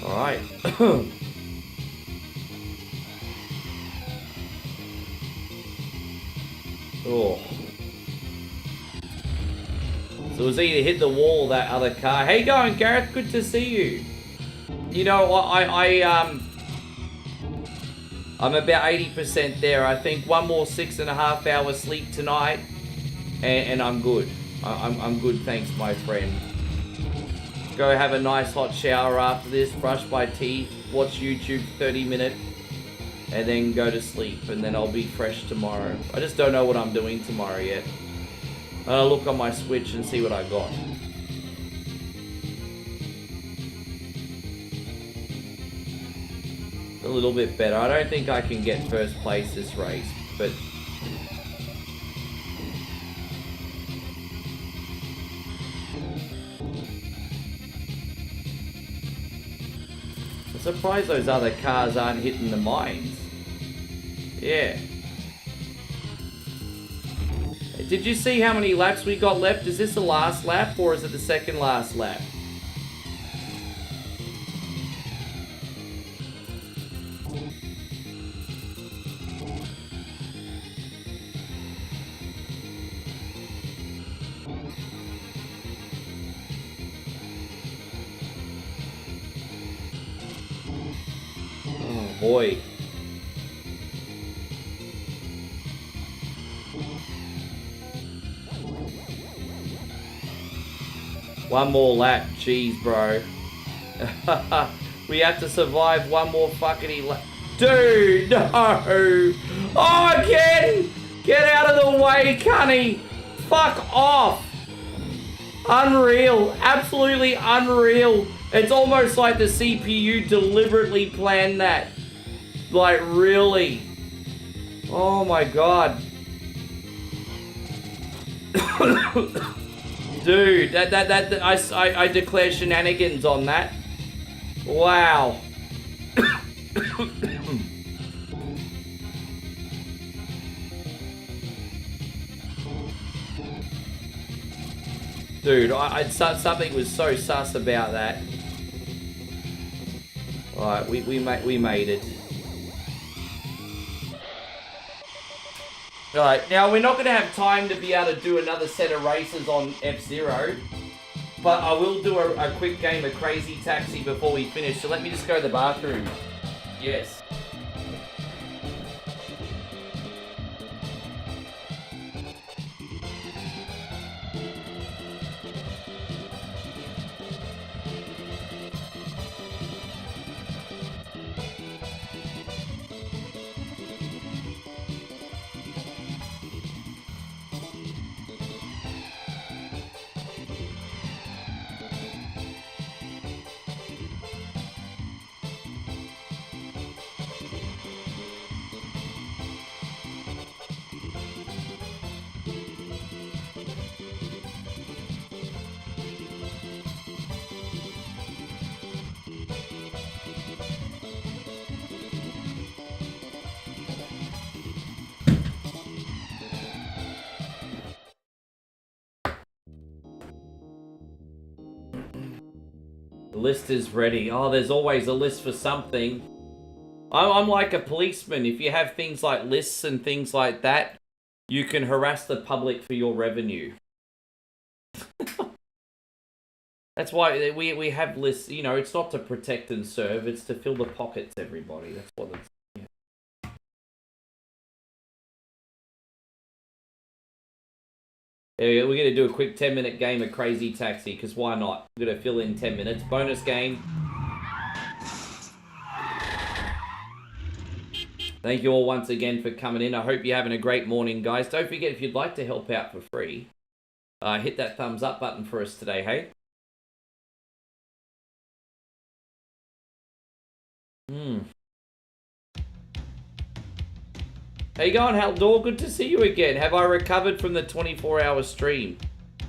Alright. Oh. So it was either hit the wall or that other car. How you going, Gareth? Good to see you. You know, I'm about 80% there. I think one more 6.5 hours sleep tonight, and I'm good. I'm good, thanks, my friend. Go have a nice hot shower after this, brush my teeth, watch YouTube 30 minutes, and then go to sleep, and then I'll be fresh tomorrow. I just don't know what I'm doing tomorrow yet. I'll look on my Switch and see what I got. A little bit better. I don't think I can get first place this race, but... I'm surprised those other cars aren't hitting the mines. Yeah. Did you see how many laps we got left? Is this the last lap or is it the second last lap? boy. One more lap. Jeez, bro. We have to survive one more fucking lap. Dude, no! Oh, again! Get out of the way, cunny! Fuck off! Unreal. Absolutely unreal. It's almost like the CPU deliberately planned that. Like, really? Oh my god. Dude, I declare shenanigans on that. Wow. Dude, something was so sus about that. Alright, we made it. Alright, now we're not going to have time to be able to do another set of races on F-Zero. But I will do a quick game of Crazy Taxi before we finish. So let me just go to the bathroom. Yes. The list is ready. Oh, there's always a list for something. I'm like a policeman. If you have things like lists and things like that, you can harass the public for your revenue. That's why we have lists. You know, it's not to protect and serve. It's to fill the pockets, everybody. That's what it's... There we go. We're going to do a quick 10-minute game of Crazy Taxi, because why not? We're going to fill in 10 minutes. Bonus game. Thank you all once again for coming in. I hope you're having a great morning, guys. Don't forget, if you'd like to help out for free, hit that thumbs up button for us today, hey? How you going, Haldor? Good to see you again. Have I recovered from the 24-hour stream?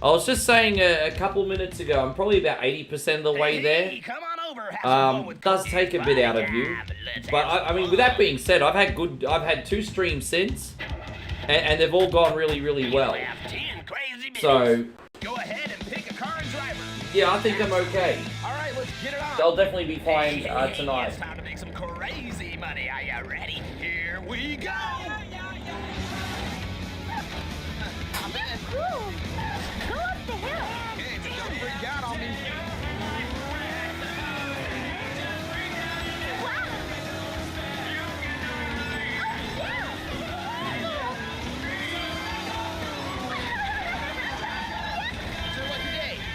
I was just saying a couple minutes ago, I'm probably about 80% of the way there. Come on over, it does take a bit out of you. But I mean, with that being said, I've had 2 streams since, and they've all gone really, really well. So, go ahead and pick a car and driver. Yeah, I think I'm okay. All right, let's get it on. I'll definitely be fine tonight. It's time to make some crazy money. Are you ready? Here we go. Go up the hill. Okay, but don't freak out on me.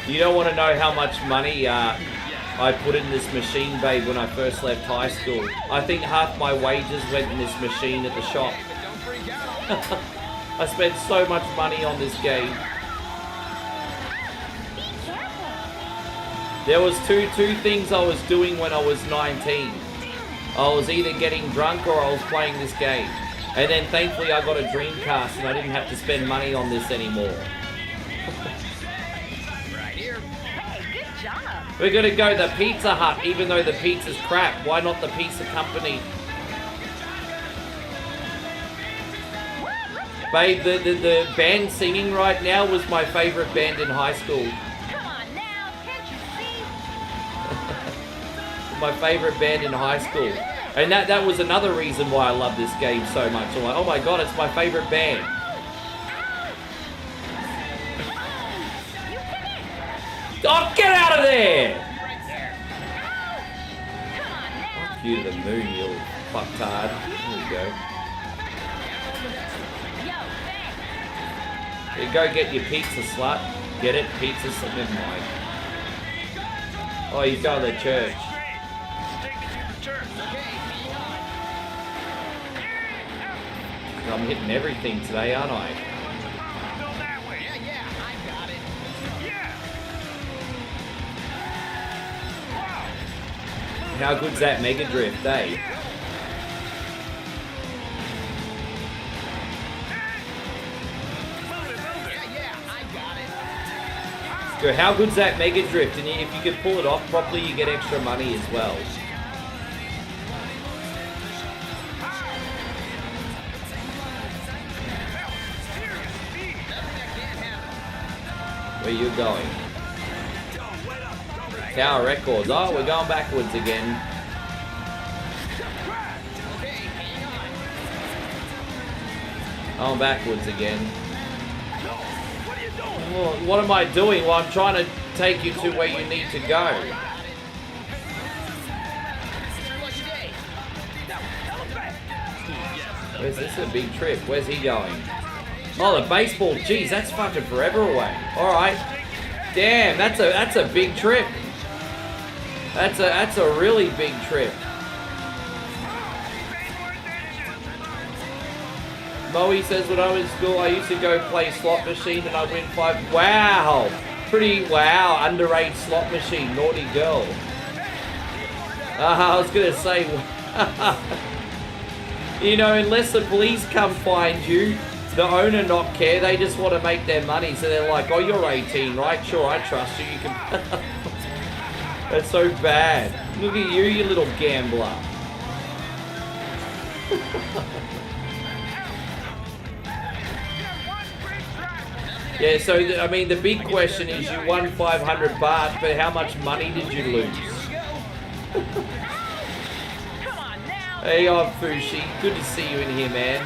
You don't want to know how much money I put in this machine, babe, when I first left high school. I think half my wages went in this machine at the shop. I spent so much money on this game. There was two things I was doing when I was 19. I was either getting drunk or I was playing this game. And then thankfully I got a Dreamcast and I didn't have to spend money on this anymore. We're gonna go the Pizza Hut, even though the pizza's crap. Why not the pizza company? Babe, the band singing right now was my favorite band in high school. Come on now, can't you see? My favorite band in high school. And that was another reason why I love this game so much. I'm like, oh my god, it's my favorite band. Oh, get out of there! you to the moon, you little fucktard. There we go. You go get your pizza, slut. Get it? Pizza, slut. Never mind. Oh, he's going to the church. I'm hitting everything today, aren't I? How good's that Mega Drift, eh? So how good's that Mega Drift? And if you could pull it off properly, you get extra money as well. Where you going? Tower Records. Oh, we're going backwards again. Going backwards again. Well, what am I doing? Well, I'm trying to take you to where you need to go. Where's this a big trip? Where's he going? Oh, the baseball. Jeez, that's fucking forever away. All right. Damn, that's a big trip. That's a really big trip. Moe says when I was in school, I used to go play slot machine and I win 5. Wow, wow, underage slot machine, naughty girl. I was gonna say, you know, unless the police come find you, the owner not care. They just want to make their money, so they're like, "Oh, you're 18, right? Sure, I trust you. You can." That's so bad. Look at you, you little gambler. Yeah, so I mean, the big question is, you won 500 baht, but how much money did you lose? Hey, Fushi. Good to see you in here, man.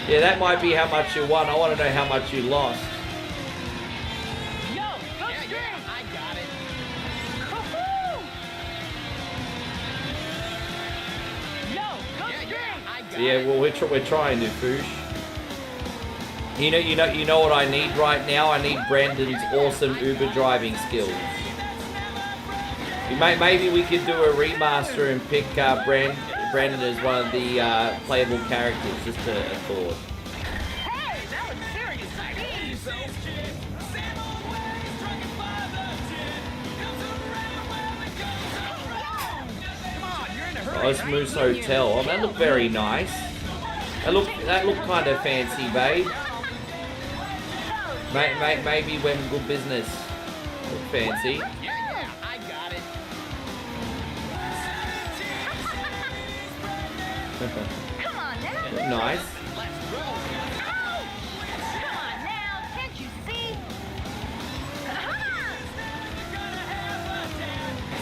Yeah, that might be how much you won. I want to know how much you lost. Yeah, well, we're trying to, Foosh. You know what I need right now? I need Brandon's awesome Uber driving skills. Maybe we could do a remaster and pick Brandon as one of the playable characters. Just a thought. Hey, that was serious. Osmoose Hotel. Oh, that looked very nice. That looked kind of fancy, babe. Maybe when good business. Look fancy. Yeah, I got it. Come on now. Look nice. Come on now. Can't you see?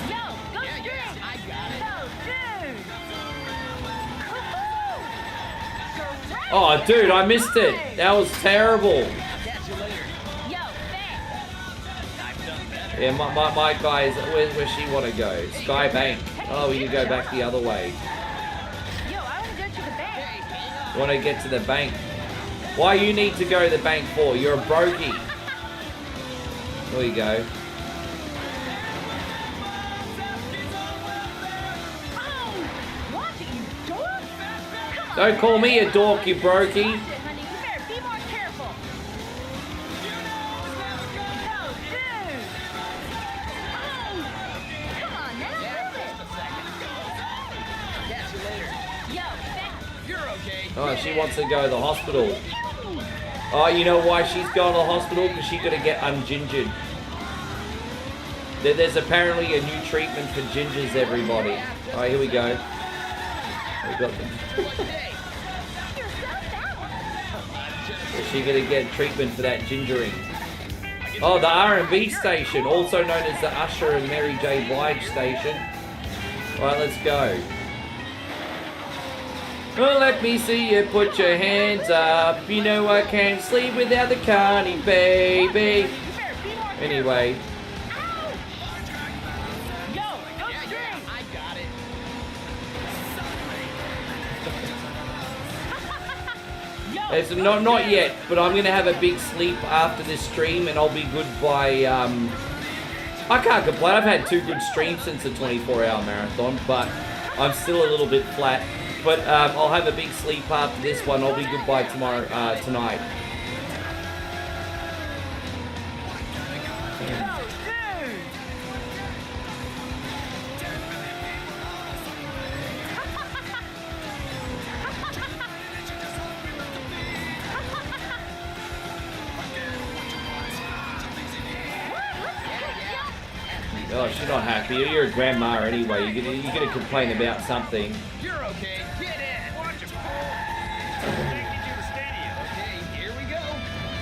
Yo, go straight. I got it. Go, dude. Oh, dude, I missed it. That was terrible. Yeah, my guys, where she want to go? Sky Bank. Oh, we can go back the other way. Yo, I want to go to the bank. Want to get to the bank? Why you need to go to the bank for? You're a brokey. There you go. Oh, what are you doing? Don't call me a dork, you brokey. Honey, you better be more careful. Come on now, move it. Catch you later. Yo, back. You're okay. Oh, she wants to go to the hospital. Oh, you know why she's going to the hospital? Because she's going to get ungingered. There's apparently a new treatment for gingers, everybody. Alright, here we go. We got them. Is she going to get treatment for that gingering? Oh, the R&B station, also known as the Usher and Mary J. Blige station. Alright, let's go. Well, let me see you put your hands up. You know I can't sleep without the Connie, baby. Anyway. It's not yet, but I'm gonna have a big sleep after this stream, and I'll be good by. I can't complain. I've had 2 good streams since the 24-hour marathon, but I'm still a little bit flat. But I'll have a big sleep after this one. I'll be good by tomorrow tonight. Oh, she's not happy. You're a grandma anyway. You're gonna complain about something. You're okay. Get in. Watch it. Take you to the stadium. Okay, here we go.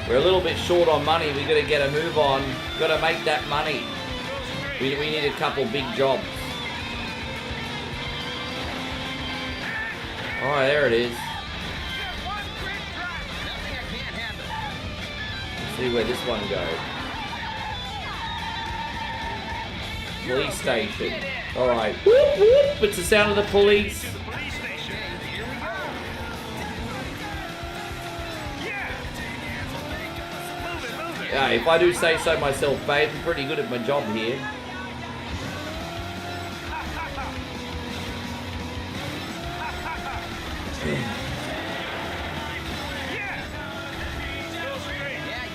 We're a little bit short on money. We gotta get a move on. Gotta make that money. We need a couple big jobs. Alright, there it is. Let's see where this one goes. Police station. Alright. Whoop whoop! It's the sound of the police. Yeah, if I do say so myself, babe, I'm pretty good at my job here.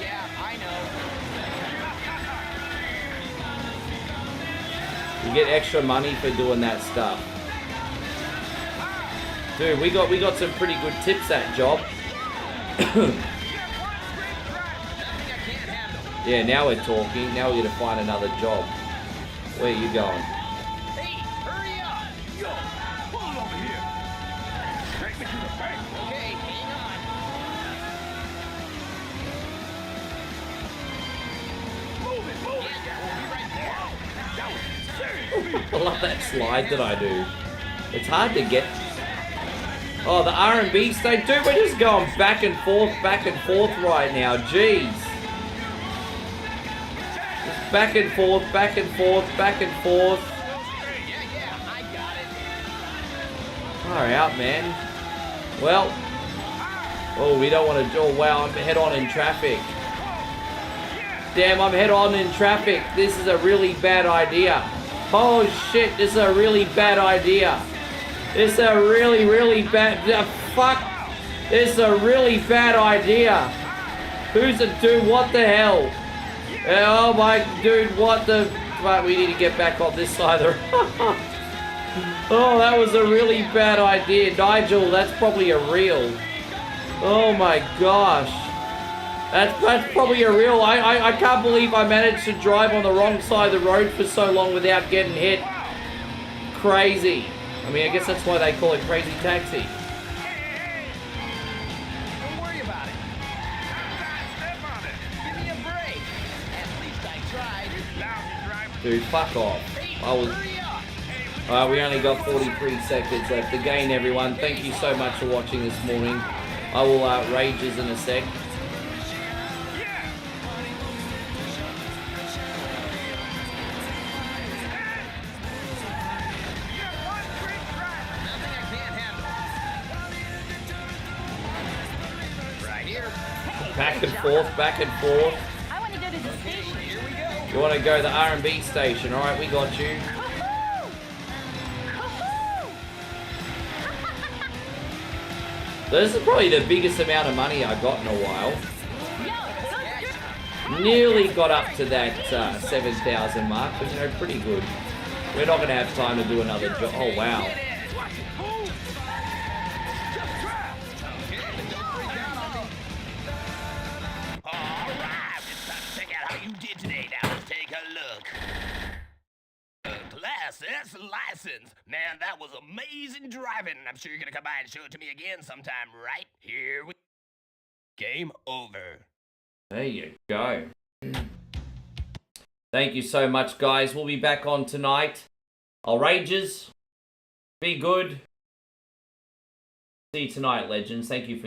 Yeah, I know. You get extra money for doing that stuff. Dude, we got some pretty good tips that job. Yeah, now we're talking. Now we're gonna find another job. Where are you going? Hey, hurry up. Yo, pull it over here. Take me to the bank. Okay, hang on. Move it, move it. Yeah, we'll be right there. That was serious. I love that slide that I do. It's hard to get. Oh, the R&B state. Dude, we're just going back and forth right now. Jeez. Just back and forth, back and forth, back and forth. Yeah, I got it. Far out, man. Well. Oh, we don't want to. Oh, wow, I'm head on in traffic. Damn, I'm head on in traffic. This is a really bad idea. Oh, shit, this is a really bad idea. This is a really, really bad... fuck. This is a really bad idea. Who's a dude? What the hell? Oh, my... Dude, what the... Fuck, we need to get back on this side of the... Oh, that was a really bad idea. Nigel, that's probably a reel. Oh, my gosh. That's probably a reel. I can't believe I managed to drive on the wrong side of the road for so long without getting hit. Crazy. I mean, I guess that's why they call it Crazy Taxi. Don't worry about it. Step on it. Give me a break. At least I tried. Lousy driver. Dude, fuck off. I was... Hurry up. We only got 43 seconds left. Again, everyone, thank you so much for watching this morning. I will rages in a sec. Nothing I can't handle. Right here. Back and forth, back and forth. I want to go to the station. Here we go. You want to go to the R&B station? All right, we got you. Woohoo! Woohoo! This is probably the biggest amount of money I got in a while. Yo, so Nearly got up to that 7,000 mark, but you know, pretty good. We're not going to have time to do another job. Oh, wow. Alright, it's time to check out how you did today. Now let's take a look. Class S license. Man, that was amazing driving. I'm sure you're gonna come by and show it to me again sometime, right? Here we... Game over. There you go. Thank you so much, guys. We'll be back on tonight. I'll rages. Be good. See you tonight, legends. Thank you for